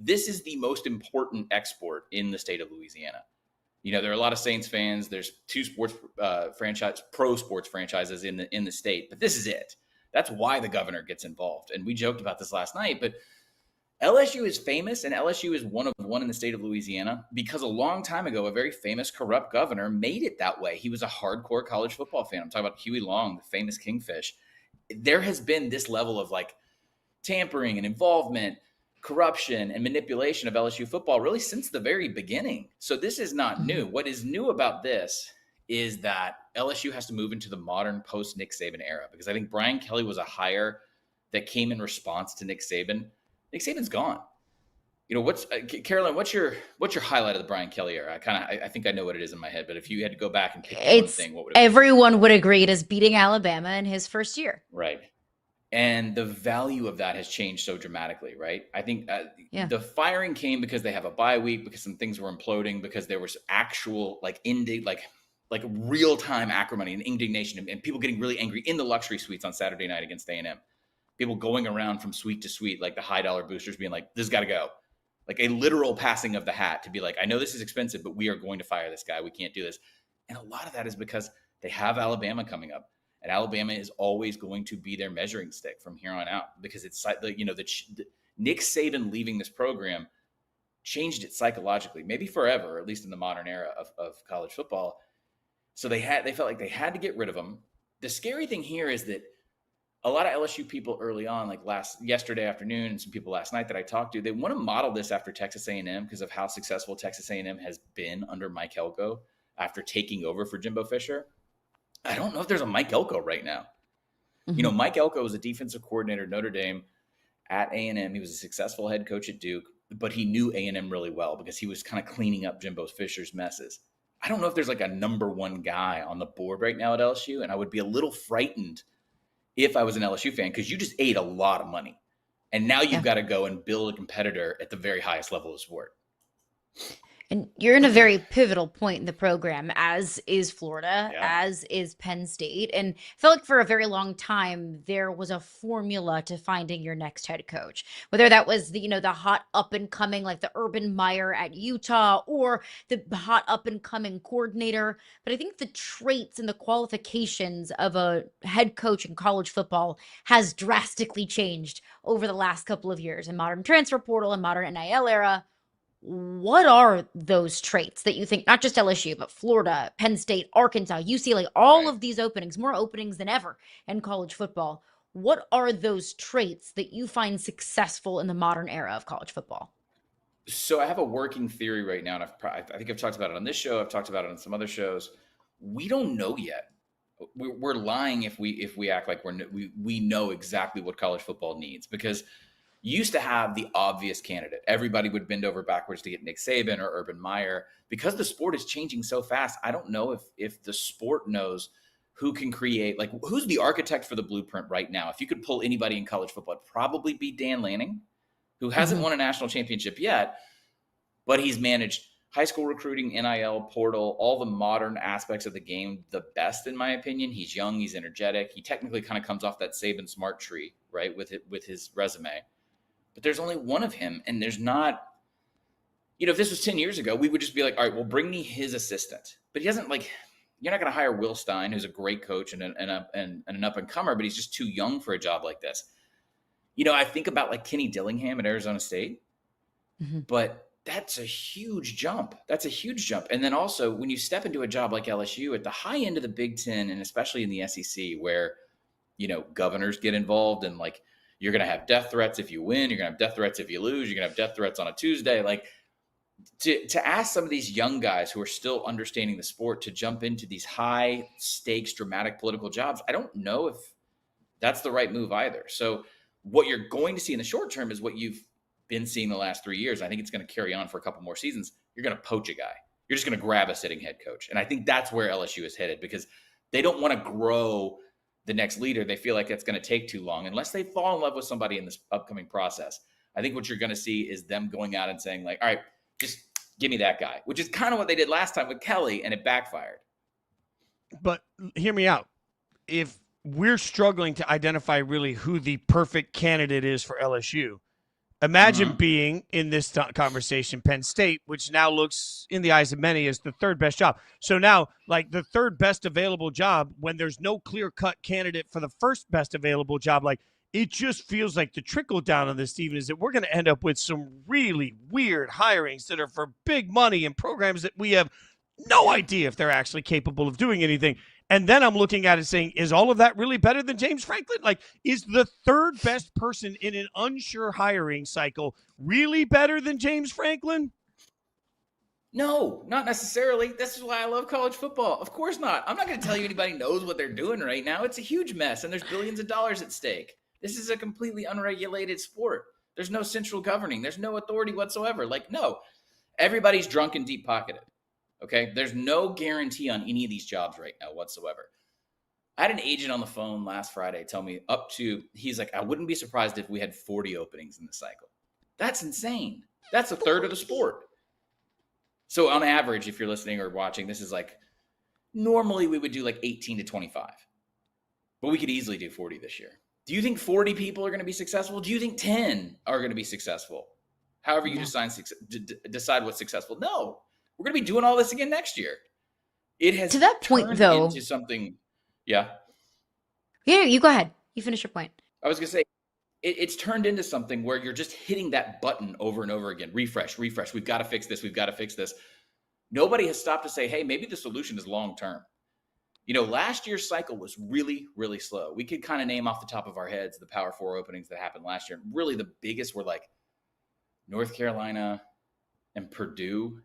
this is the most important export in the state of Louisiana. There are a lot of Saints fans. There's two pro sports franchises in the state, but this is it. That's why the governor gets involved. And we joked about this last night, but LSU is famous, and LSU is one in the state of Louisiana because a long time ago, a very famous corrupt governor made it that way. He was a hardcore college football fan. I'm talking about Huey Long, the famous Kingfish. There has been this level of like tampering and involvement, corruption and manipulation of LSU football really since the very beginning. So this is not new. What is new about this is that LSU has to move into the modern post-Nick Saban era, because I think Brian Kelly was a hire that came in response to Nick Saban. Nick Saban's gone. Caroline, what's your highlight of the Brian Kelly era? I think I know what it is in my head, but if you had to go back and pick one thing, what would it be? Everyone would agree it is beating Alabama in his first year. Right. And the value of that has changed so dramatically, right? I think the firing came because they have a bye week, because some things were imploding, because there was actual like real-time acrimony and indignation, and people getting really angry in the luxury suites on Saturday night against A&M. People going around from suite to suite, like the high dollar boosters being like, this has got to go. Like a literal passing of the hat to be like, I know this is expensive, but we are going to fire this guy. We can't do this. And a lot of that is because they have Alabama coming up, and Alabama is always going to be their measuring stick from here on out, because it's Nick Saban leaving this program changed it psychologically, maybe forever, or at least in the modern era of college football. So they felt like they had to get rid of him. The scary thing here is that a lot of LSU people early on, like yesterday afternoon, and some people last night that I talked to, they want to model this after Texas A&M because of how successful Texas A&M has been under Mike Elko after taking over for Jimbo Fisher. I don't know if there's a Mike Elko right now. Mm-hmm. Mike Elko was a defensive coordinator at Notre Dame at A&M. He was a successful head coach at Duke, but he knew A&M really well because he was kind of cleaning up Jimbo Fisher's messes. I don't know if there's like a number one guy on the board right now at LSU, and I would be a little frightened if I was an LSU fan because you just ate a lot of money. And now you've got to go and build a competitor at the very highest level of sport. And you're in a very pivotal point in the program, as is Florida, as is Penn State. And I felt like for a very long time, there was a formula to finding your next head coach, whether that was the hot up and coming, like the Urban Meyer at Utah, or the hot up and coming coordinator. But I think the traits and the qualifications of a head coach in college football has drastically changed over the last couple of years in modern transfer portal and modern NIL era. What are those traits that you think, not just LSU, but Florida, Penn State, Arkansas, UCLA, all of these openings, more openings than ever in college football? What are those traits that you find successful in the modern era of college football? So I have a working theory right now, and I think I've talked about it on this show. I've talked about it on some other shows. We don't know yet. We're lying if we act like we know exactly what college football needs, because you used to have the obvious candidate. Everybody would bend over backwards to get Nick Saban or Urban Meyer. Because the sport is changing so fast, I don't know if the sport knows who can create, like, who's the architect for the blueprint right now. If you could pull anybody in college football, it'd probably be Dan Lanning, who hasn't won a national championship yet, but he's managed high school recruiting, NIL, portal, all the modern aspects of the game the best, in my opinion. He's young, he's energetic. He technically kind of comes off that Saban smart tree, right, with his resume. But there's only one of him, and there's not, if this was 10 years ago, we would just be like, all right, well, bring me his assistant. But he doesn't, you're not going to hire Will Stein, who's a great coach and an up-and-comer, but he's just too young for a job like this. I think about like Kenny Dillingham at Arizona State, but that's a huge jump. And then also when you step into a job like LSU at the high end of the Big Ten, and especially in the SEC, where, governors get involved and you're going to have death threats if you win. You're going to have death threats if you lose. You're going to have death threats on a Tuesday. To ask some of these young guys who are still understanding the sport to jump into these high stakes, dramatic political jobs, I don't know if that's the right move either. So what you're going to see in the short term is what you've been seeing the last 3 years. I think it's going to carry on for a couple more seasons. You're going to poach a guy. You're just going to grab a sitting head coach. And I think that's where LSU is headed, because they don't want to grow the next leader. They feel like it's going to take too long unless they fall in love with somebody in this upcoming process. I think what you're going to see is them going out and saying all right, just give me that guy, which is kind of what they did last time with Kelly, and it backfired. But hear me out. If we're struggling to identify really who the perfect candidate is for LSU, imagine being in this conversation Penn State, which now looks in the eyes of many as the third best job. So now, the third best available job, when there's no clear-cut candidate for the first best available job, it just feels like the trickle down on this, Steven, is that we're going to end up with some really weird hirings that are for big money and programs that we have no idea if they're actually capable of doing anything. And then I'm looking at it saying, is all of that really better than James Franklin? Is the third best person in an unsure hiring cycle really better than James Franklin? No, not necessarily. This is why I love college football. Of course not. I'm not going to tell you anybody knows what they're doing right now. It's a huge mess, and there's billions of dollars at stake. This is a completely unregulated sport. There's no central governing. There's no authority whatsoever. No, everybody's drunk and deep-pocketed. Okay, there's no guarantee on any of these jobs right now whatsoever. I had an agent on the phone last Friday tell me he's like, I wouldn't be surprised if we had 40 openings in the cycle. That's insane. That's a third of the sport. So on average, if you're listening or watching, this is normally we would do 18 to 25, but we could easily do 40 this year. Do you think 40 people are going to be successful? Do you think 10 are going to be successful? However you decide what's successful. No. We're going to be doing all this again next year. It has to that point, though, into something. Yeah. Yeah, you go ahead. You finish your point. I was going to say, it's turned into something where you're just hitting that button over and over again. Refresh. We've got to fix this. Nobody has stopped to say, hey, maybe the solution is long-term. Last year's cycle was really, really slow. We could kind of name off the top of our heads the Power 4 openings that happened last year. Really, the biggest were North Carolina and Purdue,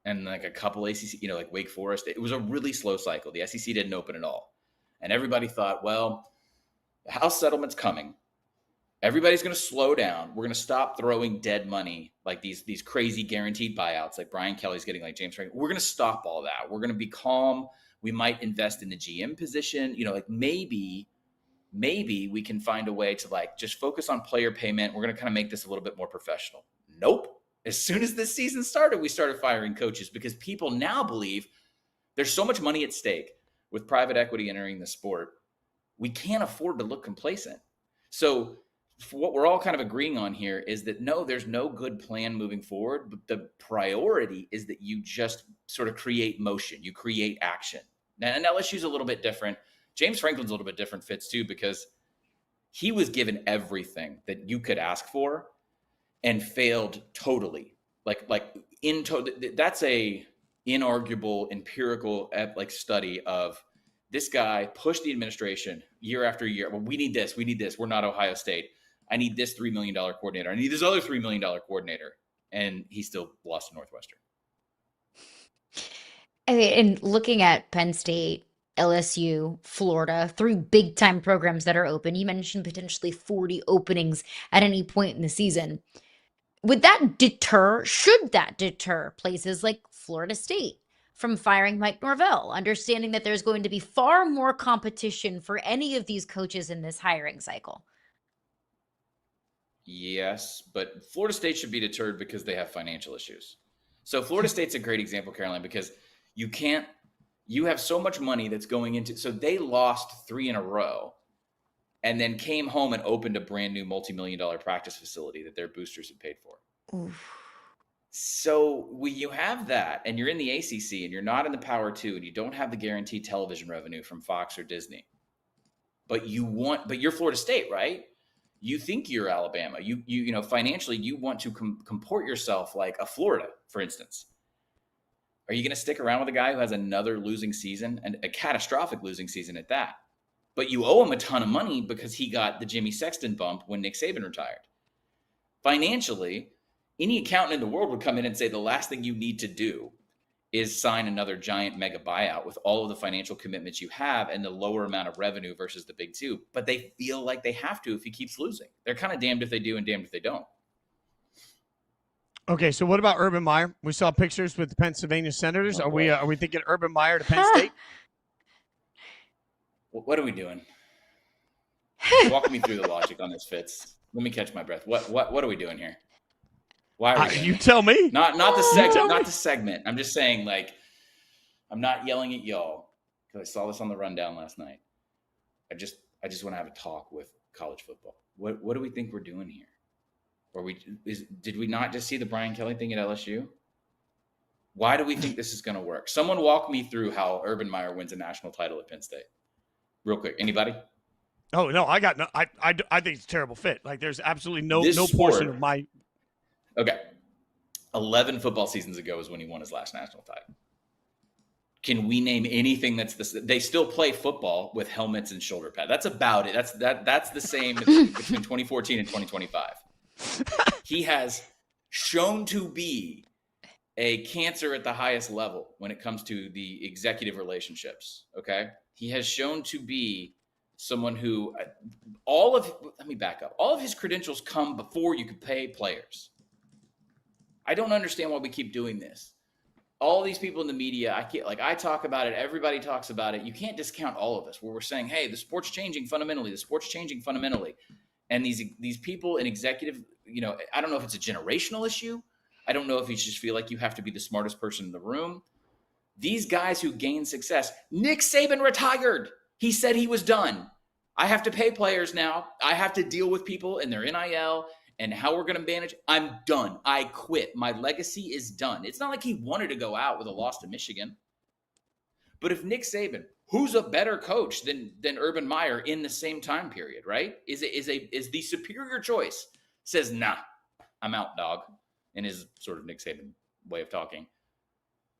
and a couple ACC, Wake Forest. It was a really slow cycle. The SEC didn't open at all. And everybody thought, well, the House settlement's coming. Everybody's going to slow down. We're going to stop throwing dead money like these crazy guaranteed buyouts like Brian Kelly's getting, like James Franklin. We're going to stop all that. We're going to be calm. We might invest in the GM position. Like maybe we can find a way to like just focus on player payment. We're going to kind of make this a little bit more professional. Nope. As soon as this season started, we started firing coaches because people now believe there's so much money at stake with private equity entering the sport. We can't afford to look complacent. So what we're all kind of agreeing on here is that no, there's no good plan moving forward, but the priority is that you just sort of create motion, you create action. And LSU's a little bit different. James Franklin's a little bit different, Fitz, too, because he was given everything that you could ask for and failed totally. That's a inarguable empirical study of this guy pushed the administration year after year. Well, we need this. We're not Ohio State. I need this $3 million coordinator. I need this other $3 million coordinator. And he still lost to Northwestern. I mean, and looking at Penn State, LSU, Florida, 3 big time programs that are open. You mentioned potentially 40 openings at any point in the season. Should that deter places like Florida State from firing Mike Norvell, understanding that there's going to be far more competition for any of these coaches in this hiring cycle? Yes, but Florida State should be deterred because they have financial issues. So Florida State's a great example, Caroline, because you have so much money that's going into, so they lost 3 in a row and then came home and opened a brand new multi-million-dollar practice facility that their boosters had paid for. Oof. So you have that, and you're in the ACC, and you're not in the Power 2, and you don't have the guaranteed television revenue from Fox or Disney. But you're Florida State, right? You think you're Alabama. You financially, you want to comport yourself like a Florida, for instance. Are you going to stick around with a guy who has another losing season, and a catastrophic losing season at that? But you owe him a ton of money because he got the Jimmy Sexton bump when Nick Saban retired. Financially, any accountant in the world would come in and say the last thing you need to do is sign another giant mega buyout with all of the financial commitments you have and the lower amount of revenue versus the big 2. But they feel like they have to if he keeps losing. They're kind of damned if they do and damned if they don't. Okay, so what about Urban Meyer? We saw pictures with the Pennsylvania Senators. Are we thinking Urban Meyer to Penn State? What are we doing? Walk me through the logic on this, Fitz. Let me catch my breath. What are we doing here? Why are we you tell me. Not the segment. I'm just saying, I'm not yelling at y'all because I saw this on the rundown last night. I just want to have a talk with college football. What do we think we're doing here? Did we not just see the Brian Kelly thing at LSU? Why do we think this is going to work? Someone walk me through how Urban Meyer wins a national title at Penn State. Real quick. Anybody? Oh, no, I got no. I think it's a terrible fit. There's absolutely no Sport, portion of my. Okay. 11 football seasons ago is when he won his last national title. Can we name anything that's this? They still play football with helmets and shoulder pads. That's about it. That's the same between 2014 and 2025. He has shown to be a cancer at the highest level when it comes to the executive relationships. Okay. He has shown to be someone who let me back up. All of his credentials come before you could pay players. I don't understand why we keep doing this. All these people in the media, I talk about it. Everybody talks about it. You can't discount all of us where we're saying, hey, the sport's changing fundamentally. And these people in executive, I don't know if it's a generational issue. I don't know if you just feel like you have to be the smartest person in the room. These guys who gain success, Nick Saban retired. He said he was done. I have to pay players now. I have to deal with people and their NIL and how we're going to manage. I'm done. I quit. My legacy is done. It's not like he wanted to go out with a loss to Michigan. But if Nick Saban, who's a better coach than Urban Meyer in the same time period, right? Is the superior choice, says, nah, I'm out, dog, in his sort of Nick Saban way of talking.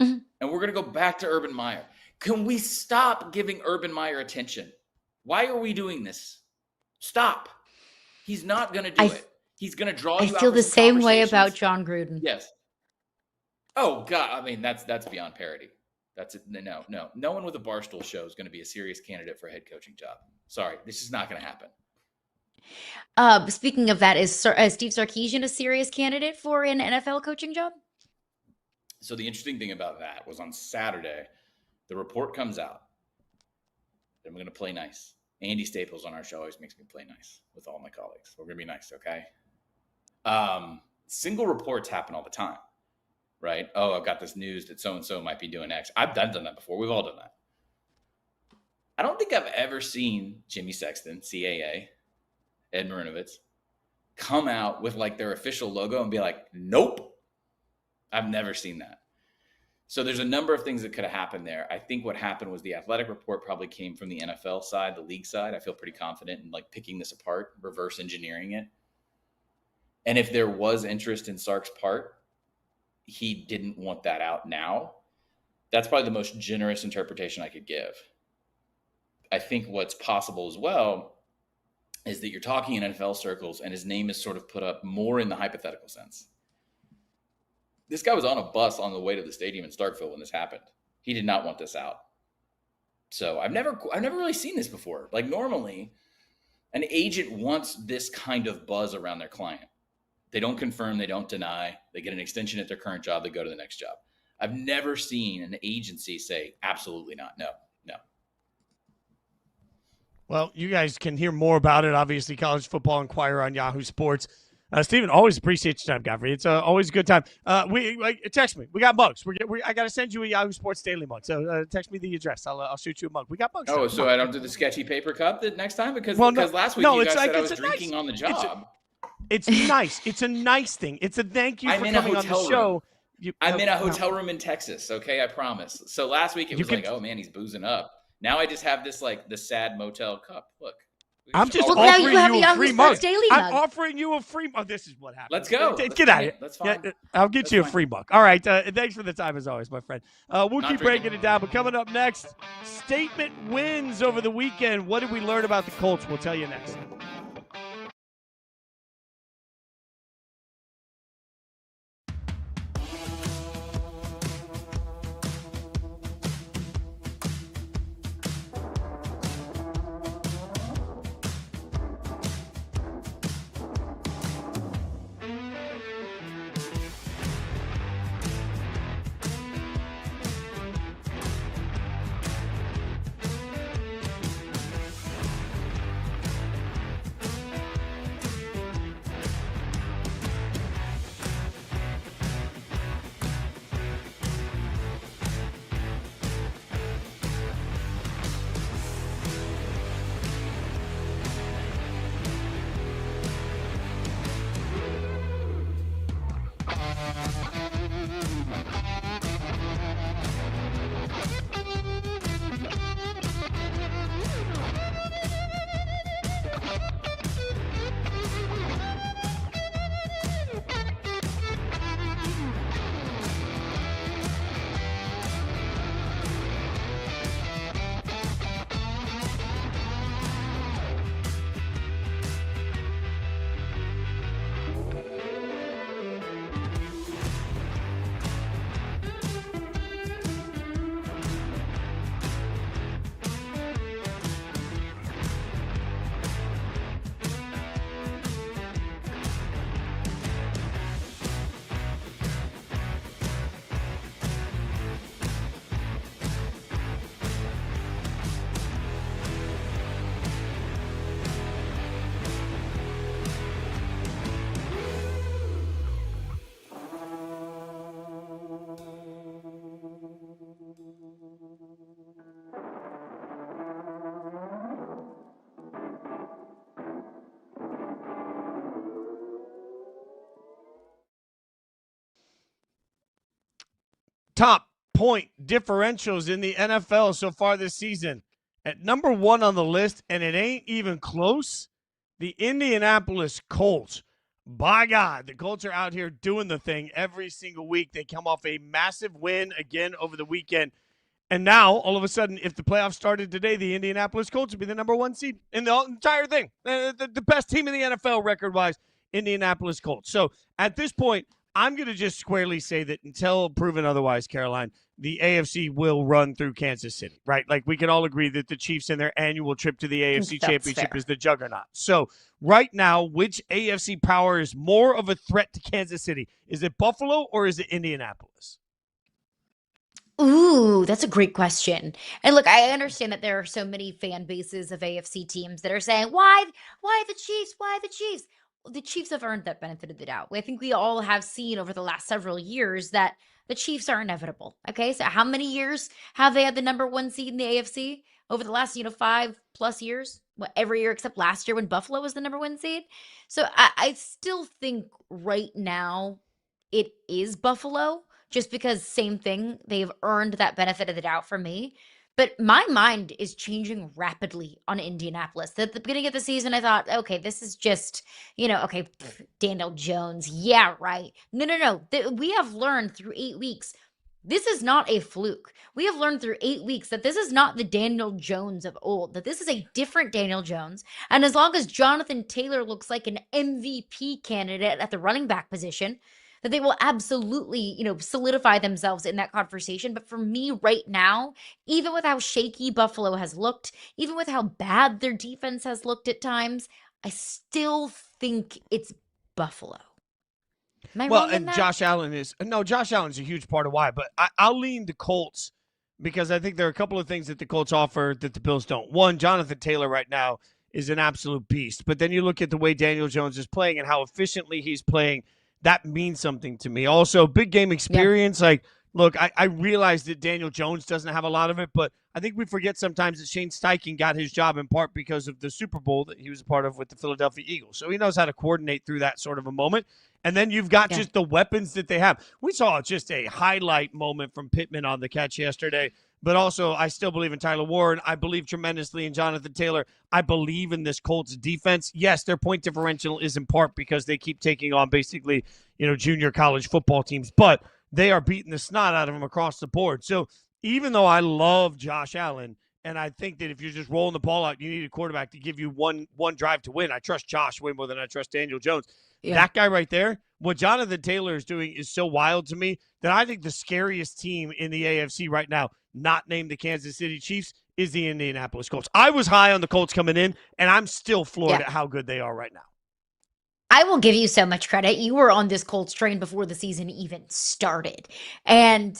Mm-hmm. And we're going to go back to Urban Meyer. Can we stop giving Urban Meyer attention? Why are we doing this? Stop. He's not going to do it. He's going to draw you out. I feel the same way about John Gruden. Yes. Oh, God. I mean, that's beyond parody. That's it. No one with a Barstool show is going to be a serious candidate for a head coaching job. Sorry. This is not going to happen. Speaking of that, is Steve Sarkisian a serious candidate for an NFL coaching job? So the interesting thing about that was on Saturday, the report comes out. I'm going to play nice. Andy Staples on our show always makes me play nice with all my colleagues. We're going to be nice, okay? Single reports happen all the time, right? Oh, I've got this news that so-and-so might be doing X. I've done that before. We've all done that. I don't think I've ever seen Jimmy Sexton, CAA, Ed Marinovitz, come out with like their official logo and be like, nope. I've never seen that. So there's a number of things that could have happened there. I think what happened was the athletic report probably came from the NFL side, the league side. I feel pretty confident in like picking this apart, reverse engineering it. And if there was interest in Sark's part, he didn't want that out now. That's probably the most generous interpretation I could give. I think what's possible as well is that you're talking in NFL circles and his name is sort of put up more in the hypothetical sense. This guy was on a bus on the way to the stadium in Starkville when this happened. He did not want this out. So I've never really seen this before. Like normally, an agent wants this kind of buzz around their client. They don't confirm, they don't deny. They get an extension at their current job, they go to the next job. I've never seen an agency say, absolutely not, no. Well, you guys can hear more about it. Obviously, College Football Inquirer on Yahoo Sports. Steven, always appreciate your time, Godfrey. It's always a good time. Text me. We got mugs. I got to send you a Yahoo Sports Daily mug. So text me the address. I'll shoot you a mug. We got mugs. Oh, so I don't do the sketchy paper cup next time? Because last week you guys said I was drinking on the job. It's nice. It's a nice thing. It's a thank you for coming on the show. I'm in a hotel room in Texas, okay? I promise. So last week it was like, oh, man, he's boozing up. Now I just have this, like, the sad motel cup. Look. I'm just offering you a free mug. Daily I'm offering you a free mug. This is what happened. Let's go. Get out of here. That's fine. Yeah, I'll get you a free mug. All right. Thanks for the time, as always, my friend. We'll keep breaking it down. But coming up next, statement wins over the weekend. What did we learn about the Colts? We'll tell you next. Top point differentials in the NFL so far this season. At number one on the list, and it ain't even close, the Indianapolis Colts. By God, the Colts are out here doing the thing every single week. They come off a massive win again over the weekend. And now, all of a sudden, if the playoffs started today, the Indianapolis Colts would be the number one seed in the entire thing. The best team in the NFL record-wise, Indianapolis Colts. So at this point, I'm going to just squarely say that until proven otherwise, Caroline, the AFC will run through Kansas City, right? Like we can all agree that the Chiefs in their annual trip to the I AFC think that's Championship fair. is the juggernaut. So right now, which AFC power is more of a threat to Kansas City? Is it Buffalo or is it Indianapolis? Ooh, that's a great question. And look, I understand that there are so many fan bases of AFC teams that are saying, why the Chiefs? Why the Chiefs? Well, the Chiefs have earned that benefit of the doubt. I think we all have seen over the last several years that the Chiefs are inevitable. Okay. So how many years have they had the number one seed in the AFC? Over the last, 5+ years? What, every year except last year when Buffalo was the number one seed? So I still think right now it is Buffalo, just because same thing, they've earned that benefit of the doubt for me. But my mind is changing rapidly on Indianapolis. At the beginning of the season, I thought, okay, this is just, okay, Daniel Jones. Yeah, right. No, no, no. We have learned through 8 weeks. This is not a fluke. We have learned through 8 weeks that this is not the Daniel Jones of old, that this is a different Daniel Jones. And as long as Jonathan Taylor looks like an MVP candidate at the running back position, that they will absolutely, solidify themselves in that conversation. But for me right now, even with how shaky Buffalo has looked, even with how bad their defense has looked at times, I still think it's Buffalo. Am I Well, wrong in and that? Josh Allen's a huge part of why, but I'll lean the Colts because I think there are a couple of things that the Colts offer that the Bills don't. One, Jonathan Taylor right now is an absolute beast, but then you look at the way Daniel Jones is playing and how efficiently he's playing. That means something to me. Also, big game Yeah. experience. Like, look, I realize that Daniel Jones doesn't have a lot of it, but I think we forget sometimes that Shane Steichen got his job in part because of the Super Bowl that he was a part of with the Philadelphia Eagles. So he knows how to coordinate through that sort of a moment. And then you've got Yeah. just the weapons that they have. We saw just a highlight moment from Pittman on the catch yesterday. But also, I still believe in Tyler Warren. I believe tremendously in Jonathan Taylor. I believe in this Colts defense. Yes, their point differential is in part because they keep taking on basically, junior college football teams. But they are beating the snot out of them across the board. So even though I love Josh Allen, and I think that if you're just rolling the ball out, you need a quarterback to give you one drive to win. I trust Josh way more than I trust Daniel Jones. Yeah. That guy right there, what Jonathan Taylor is doing is so wild to me that I think the scariest team in the AFC right now, not named the Kansas City Chiefs, is the Indianapolis Colts. I was high on the Colts coming in, and I'm still floored at how good they are right now. I will give you so much credit. You were on this Colts train before the season even started. And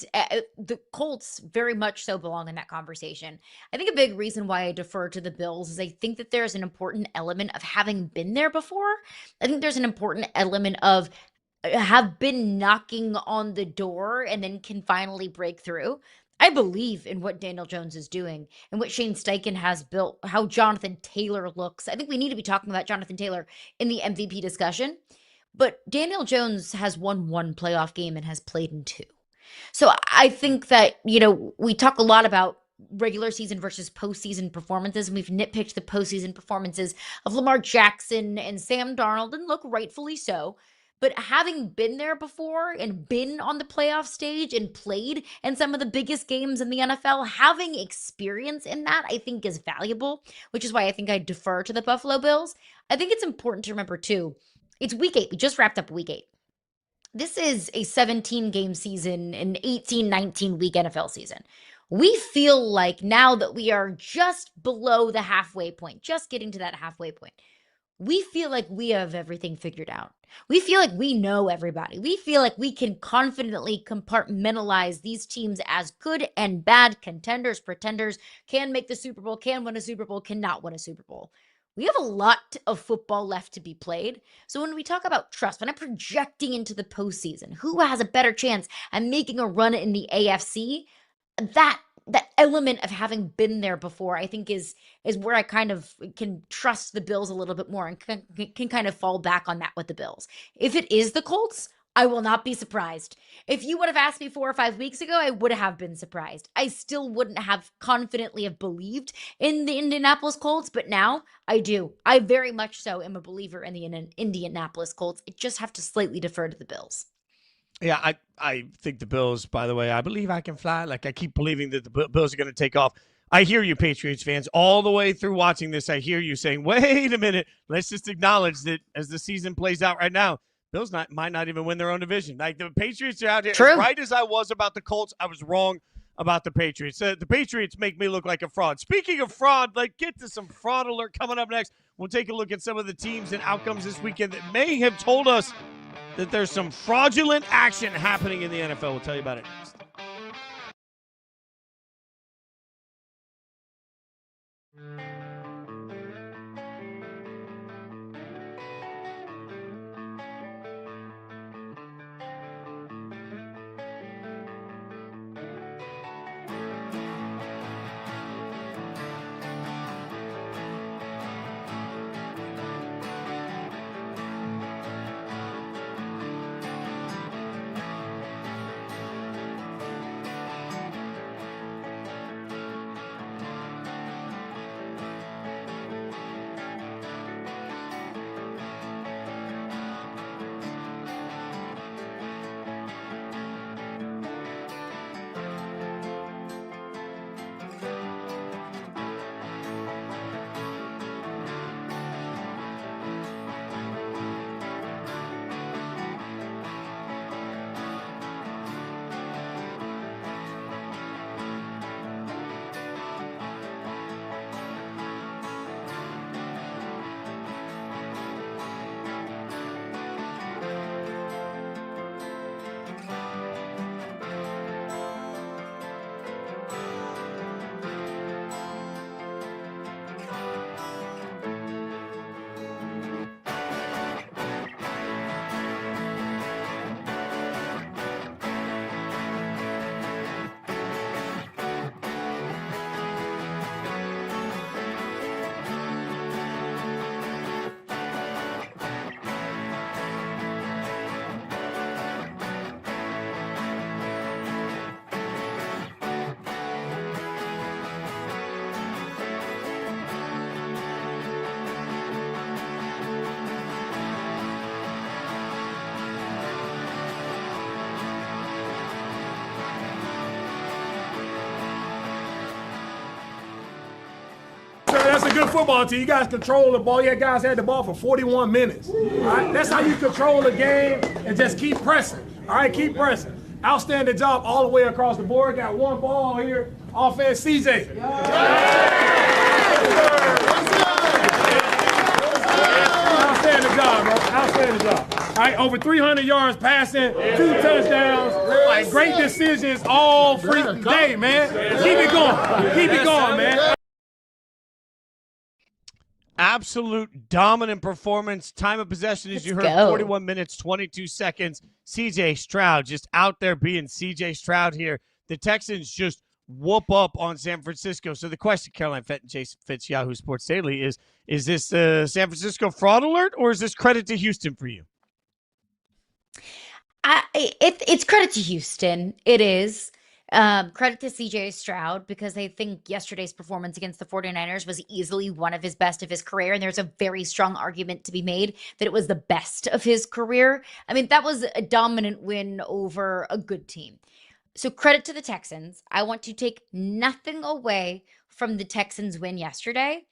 the Colts very much so belong in that conversation. I think a big reason why I defer to the Bills is I think that there's an important element of having been there before. I think there's an important element of have been knocking on the door and then can finally break through. I believe in what Daniel Jones is doing and what Shane Steichen has built, how Jonathan Taylor looks. I think we need to be talking about Jonathan Taylor in the MVP discussion. But Daniel Jones has won one playoff game and has played in two. So I think that, we talk a lot about regular season versus postseason performances, and we've nitpicked the postseason performances of Lamar Jackson and Sam Darnold, and look, rightfully so. But having been there before and been on the playoff stage and played in some of the biggest games in the NFL, having experience in that, I think is valuable, which is why I think I defer to the Buffalo Bills. I think it's important to remember, too, it's week 8. We just wrapped up week 8. This is a 17-game season, an 18, 19-week NFL season. We feel like now that we are just below the halfway point, just getting to that halfway point, we feel like we have everything figured out. We feel like we know everybody. We feel like we can confidently compartmentalize these teams as good and bad contenders, pretenders, can make the Super Bowl, can win a Super Bowl, cannot win a Super Bowl. We have a lot of football left to be played. So when we talk about trust, when I'm projecting into the postseason, who has a better chance at making a run in the AFC, that element of having been there before, I think is where I kind of can trust the Bills a little bit more and can kind of fall back on that with the Bills. If it is the Colts, I will not be surprised. If you would have asked me 4 or 5 weeks ago, I would have been surprised. I still wouldn't have confidently have believed in the Indianapolis Colts, but now I do. I very much so am a believer in the Indianapolis Colts. I just have to slightly defer to the Bills. Yeah, I think the Bills, by the way, I believe I can fly. Like, I keep believing that the Bills are going to take off. I hear you, Patriots fans, all the way through watching this. I hear you saying, wait a minute, let's just acknowledge that as the season plays out right now, Bills might not even win their own division. Like, the Patriots are out here. True. As right as I was about the Colts, I was wrong about the Patriots. The Patriots make me look like a fraud. Speaking of fraud, get to some fraud alert coming up next. We'll take a look at some of the teams and outcomes this weekend that may have told us that there's some fraudulent action happening in the NFL. We'll tell you about it next. That's a good football team. You guys control the ball. You guys had the ball for 41 minutes. All right? That's how you control the game and just keep pressing. All right, keep pressing. Outstanding job all the way across the board. Got one ball here. Offense, CJ. Outstanding job, bro. Outstanding job. All right, over 300 yards passing, 2 touchdowns. Like, great decisions all freaking day, man. Keep it going. Keep it going, man. Absolute dominant performance. Time of possession, as you heard, 41 minutes, 22 seconds. CJ Stroud just out there being CJ Stroud here. The Texans just whoop up on San Francisco. So the question, Caroline, Fenton, Jason Fitz, Yahoo Sports Daily, is this San Francisco fraud alert, or is this credit to Houston for you? It's credit to Houston. It is. Credit to CJ Stroud, because I think yesterday's performance against the 49ers was easily one of his best of his career. And there's a very strong argument to be made that it was the best of his career. I mean, that was a dominant win over a good team. So credit to the Texans. I want to take nothing away from the Texans win yesterday.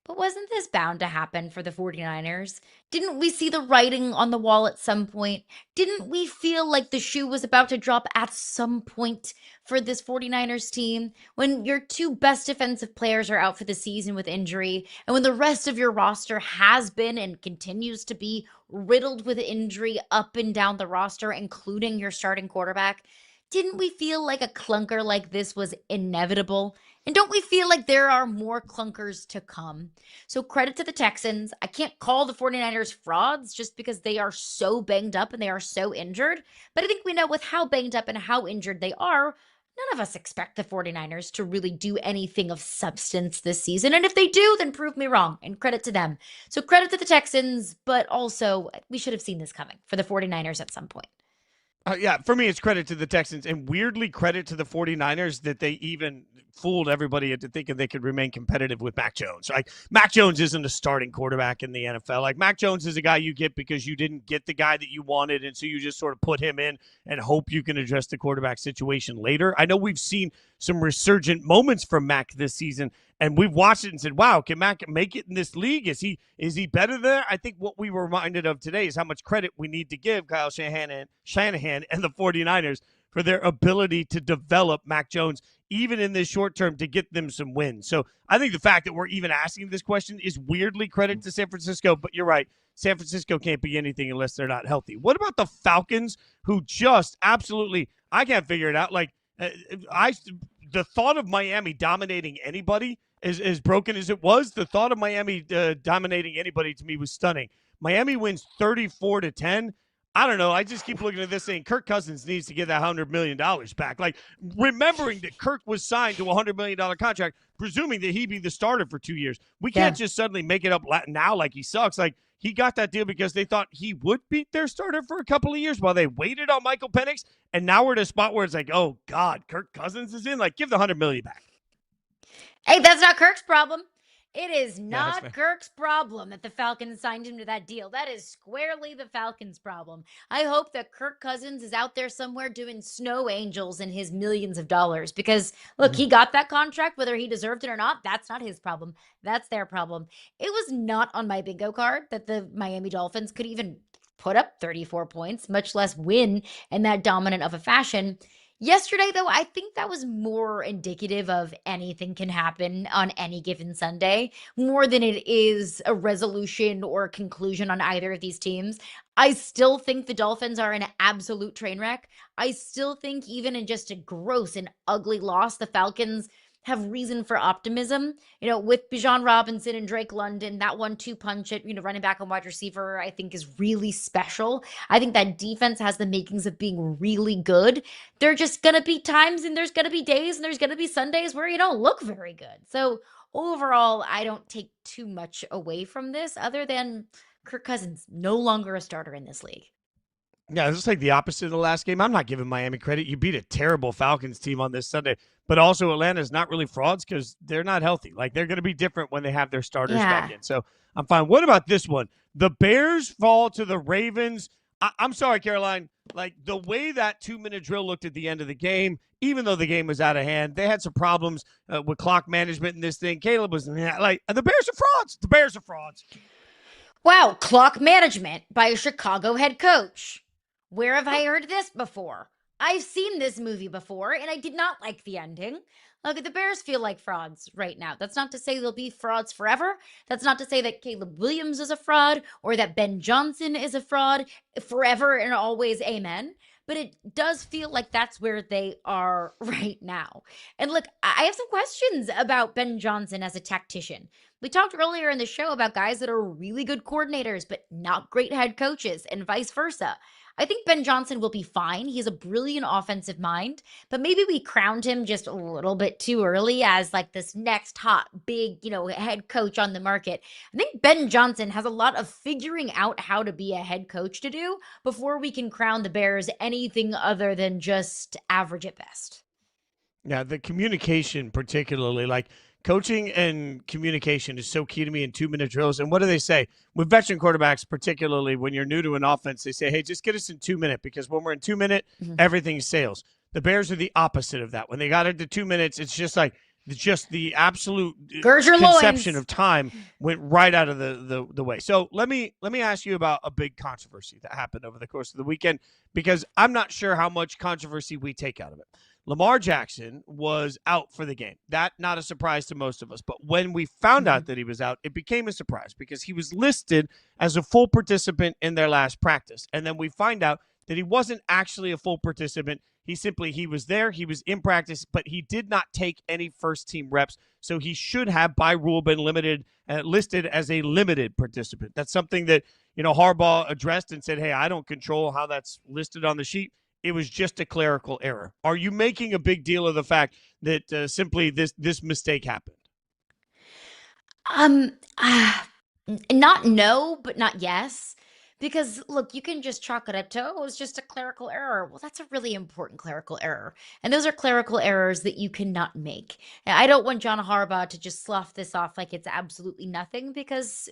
But wasn't this bound to happen for the 49ers? Didn't we see the writing on the wall at some point? Didn't we feel like the shoe was about to drop at some point for this 49ers team? When your 2 best defensive players are out for the season with injury, and when the rest of your roster has been and continues to be riddled with injury up and down the roster, including your starting quarterback, didn't we feel like a clunker like this was inevitable? And don't we feel like there are more clunkers to come? So credit to the Texans. I can't call the 49ers frauds just because they are so banged up and they are so injured. But I think we know with how banged up and how injured they are, none of us expect the 49ers to really do anything of substance this season. And if they do, then prove me wrong, and credit to them. So credit to the Texans, but also we should have seen this coming for the 49ers at some point. Yeah, for me, it's credit to the Texans, and weirdly credit to the 49ers that they even fooled everybody into thinking they could remain competitive with Mac Jones. Like, Mac Jones isn't a starting quarterback in the NFL. Like, Mac Jones is a guy you get because you didn't get the guy that you wanted, and so you just sort of put him in and hope you can address the quarterback situation later. I know we've seen some resurgent moments from Mac this season, And we've watched it and said, wow, can Mac make it in this league? Is he better there? I think what we were reminded of today is how much credit we need to give Kyle Shanahan and the 49ers for their ability to develop Mac Jones, even in this short term, to get them some wins. So I think the fact that we're even asking this question is weirdly credit to San Francisco, but you're right. San Francisco can't be anything unless they're not healthy. What about the Falcons, who just absolutely, I can't figure it out. Like, the thought of Miami dominating anybody, as broken as it was, the thought of Miami dominating anybody to me was stunning. Miami wins 34-10. I don't know. I just keep looking at this saying Kirk Cousins needs to get that $100 million back. Like, remembering that Kirk was signed to a $100 million contract, presuming that he'd be the starter for 2 years. We can't just suddenly make it up now like he sucks. Like, he got that deal because they thought he would beat their starter for a couple of years while they waited on Michael Penix. And now we're at a spot where it's like, oh, God, Kirk Cousins is in. Like, give the $100 million back. Hey, that's not Kirk's problem. It is not Kirk's problem that the Falcons signed him to that deal. That is squarely the Falcons' problem. I hope that Kirk Cousins is out there somewhere doing snow angels in his millions of dollars because, look, he got that contract, whether he deserved it or not. That's not his problem. That's their problem. It was not on my bingo card that the Miami Dolphins could even put up 34 points, much less win in that dominant of a fashion. Yesterday, though, I think that was more indicative of anything can happen on any given Sunday, more than it is a resolution or a conclusion on either of these teams. I still think the Dolphins are an absolute train wreck. I still think even in just a gross and ugly loss, the Falcons have reason for optimism. You know, with Bijan Robinson and Drake London, that 1-2 punch at, running back and wide receiver, I think is really special. I think that defense has the makings of being really good. There are just going to be times and there's going to be days and there's going to be Sundays where you don't look very good. So overall, I don't take too much away from this other than Kirk Cousins no longer a starter in this league. Yeah, it's like the opposite of the last game. I'm not giving Miami credit. You beat a terrible Falcons team on this Sunday. But also Atlanta's not really frauds because they're not healthy. Like, they're going to be different when they have their starters back in. So I'm fine. What about this one? The Bears fall to the Ravens. I'm sorry, Caroline. Like, the way that 2-minute drill looked at the end of the game, even though the game was out of hand, they had some problems with clock management in this thing. Caleb was like, the Bears are frauds. The Bears are frauds. Wow, clock management by a Chicago head coach. Where have I heard this before? I've seen this movie before, and I did not like the ending. Look, the Bears feel like frauds right now. That's not to say they'll be frauds forever. That's not to say that Caleb Williams is a fraud or that Ben Johnson is a fraud forever and always, amen. But it does feel like that's where they are right now. And look, I have some questions about Ben Johnson as a tactician. We talked earlier in the show about guys that are really good coordinators, but not great head coaches, and vice versa. I think Ben Johnson will be fine. He's a brilliant offensive mind, but maybe we crowned him just a little bit too early as like this next hot, big, head coach on the market. I think Ben Johnson has a lot of figuring out how to be a head coach to do before we can crown the Bears anything other than just average at best. Yeah, the communication particularly, like, coaching and communication is so key to me in 2-minute drills. And what do they say? With veteran quarterbacks, particularly when you're new to an offense, they say, hey, just get us in 2 minutes, because when we're in 2 minutes, everything sails. The Bears are the opposite of that. When they got into 2 minutes, it's just like the absolute conception of time went right out of the way. So let me ask you about a big controversy that happened over the course of the weekend, because I'm not sure how much controversy we take out of it. Lamar Jackson was out for the game. That, not a surprise to most of us. But when we found out that he was out, it became a surprise because he was listed as a full participant in their last practice. And then we find out that he wasn't actually a full participant. He was there, he was in practice, but he did not take any first-team reps. So he should have, by rule, been listed as a limited participant. That's something that, Harbaugh addressed and said, hey, I don't control how that's listed on the sheet. It was just a clerical error. Are you making a big deal of the fact that simply this mistake happened? Not no, but not yes. Because, look, you can just chalk it up to, it was just a clerical error. Well, that's a really important clerical error. And those are clerical errors that you cannot make. And I don't want John Harbaugh to just slough this off like it's absolutely nothing, because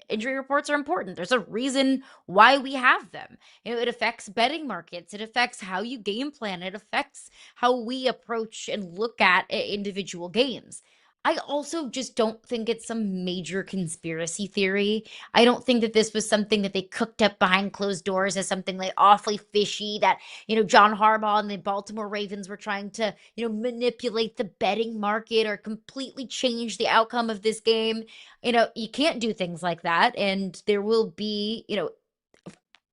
injury reports are important. There's a reason why we have them. It affects betting markets. It affects how you game plan. It affects how we approach and look at individual games. I also just don't think it's some major conspiracy theory. I don't think that this was something that they cooked up behind closed doors as something like awfully fishy that, John Harbaugh and the Baltimore Ravens were trying to, manipulate the betting market or completely change the outcome of this game. You can't do things like that. And there will be,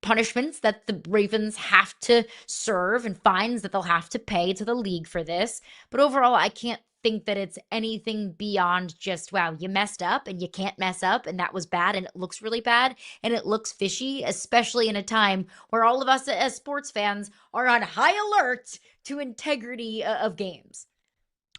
punishments that the Ravens have to serve and fines that they'll have to pay to the league for this. But overall, I can't think that it's anything beyond just, wow, you messed up and you can't mess up and that was bad and it looks really bad and it looks fishy, especially in a time where all of us as sports fans are on high alert to integrity of games.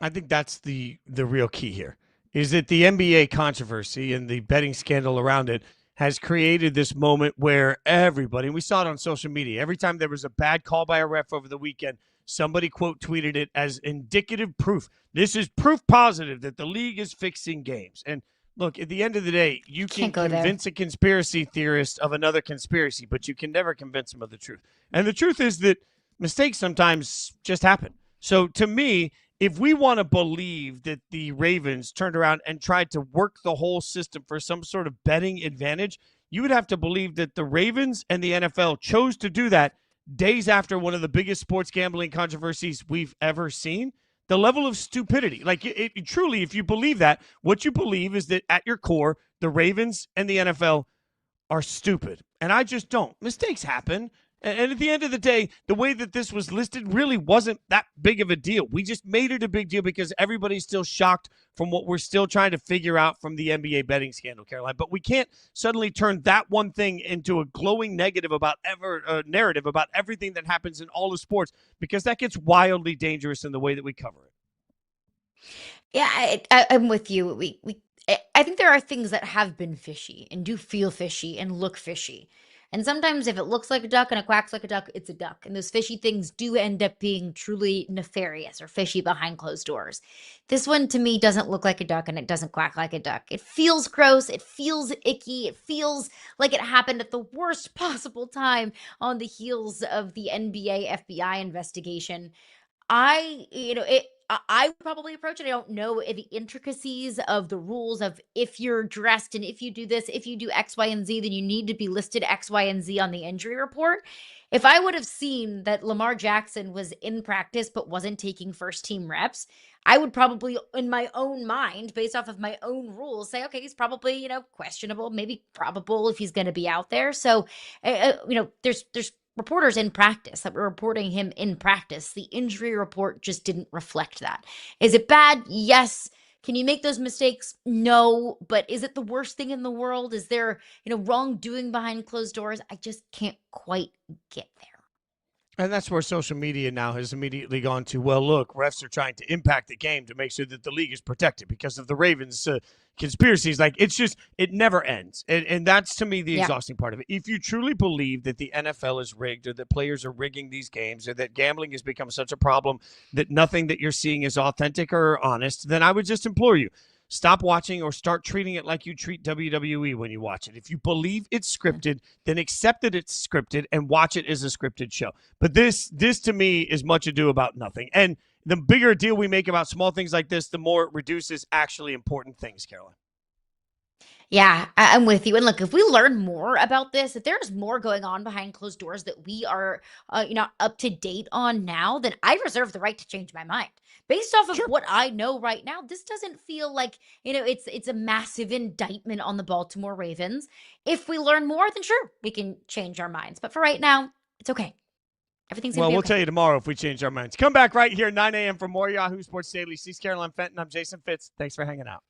I think that's the real key here, is that the NBA controversy and the betting scandal around it has created this moment where everybody, and we saw it on social media, every time there was a bad call by a ref over the weekend, somebody quote tweeted it as indicative proof. This is proof positive that the league is fixing games. And look, at the end of the day, you can convince a conspiracy theorist of another conspiracy, but you can never convince them of the truth. And the truth is that mistakes sometimes just happen. So to me, if we want to believe that the Ravens turned around and tried to work the whole system for some sort of betting advantage, you would have to believe that the Ravens and the NFL chose to do that days after one of the biggest sports gambling controversies we've ever seen. The level of stupidity, like it truly, if you believe that, what you believe is that at your core, the Ravens and the NFL are stupid. And I just don't. Mistakes happen. And at the end of the day, the way that this was listed really wasn't that big of a deal. We just made it a big deal because everybody's still shocked from what we're still trying to figure out from the NBA betting scandal, Caroline. But we can't suddenly turn that one thing into a glowing negative about narrative about everything that happens in all of sports, because that gets wildly dangerous in the way that we cover it. Yeah, I'm with you. I think there are things that have been fishy and do feel fishy and look fishy. And sometimes if it looks like a duck and it quacks like a duck, it's a duck. And those fishy things do end up being truly nefarious or fishy behind closed doors. This one to me doesn't look like a duck and it doesn't quack like a duck. It feels gross. It feels icky. It feels like it happened at the worst possible time on the heels of the NBA FBI investigation. I would probably approach it. I don't know the intricacies of the rules of if you're dressed and if you do this, if you do X, Y, and Z, then you need to be listed X, Y, and Z on the injury report. If I would have seen that Lamar Jackson was in practice but wasn't taking first team reps, I would probably, in my own mind, based off of my own rules, say, okay, he's probably, questionable, maybe probable if he's going to be out there. So, there's reporters in practice that were reporting him in practice. The injury report just didn't reflect that. Is it bad? Yes. Can you make those mistakes? No. But is it the worst thing in the world? Is there, wrongdoing behind closed doors? I just can't quite get there. And that's where social media now has immediately gone to, well, look, refs are trying to impact the game to make sure that the league is protected because of the Ravens conspiracies. Like, it's just, it never ends. And that's, to me, the exhausting part of it. If you truly believe that the NFL is rigged or that players are rigging these games or that gambling has become such a problem that nothing that you're seeing is authentic or honest, then I would just implore you, stop watching or start treating it like you treat WWE when you watch it. If you believe it's scripted, then accept that it's scripted and watch it as a scripted show. But this to me is much ado about nothing. And the bigger deal we make about small things like this, the more it reduces actually important things, Caroline. Yeah, I'm with you. And look, if we learn more about this, if there's more going on behind closed doors that we are, up to date on now, then I reserve the right to change my mind. Based off of what I know right now, this doesn't feel like, it's a massive indictment on the Baltimore Ravens. If we learn more, then sure, we can change our minds. But for right now, it's okay. Everything's going to be okay. Well, we'll tell you tomorrow if we change our minds. Come back right here, 9 a.m. for more Yahoo Sports Daily. She's Caroline Fenton. I'm Jason Fitz. Thanks for hanging out.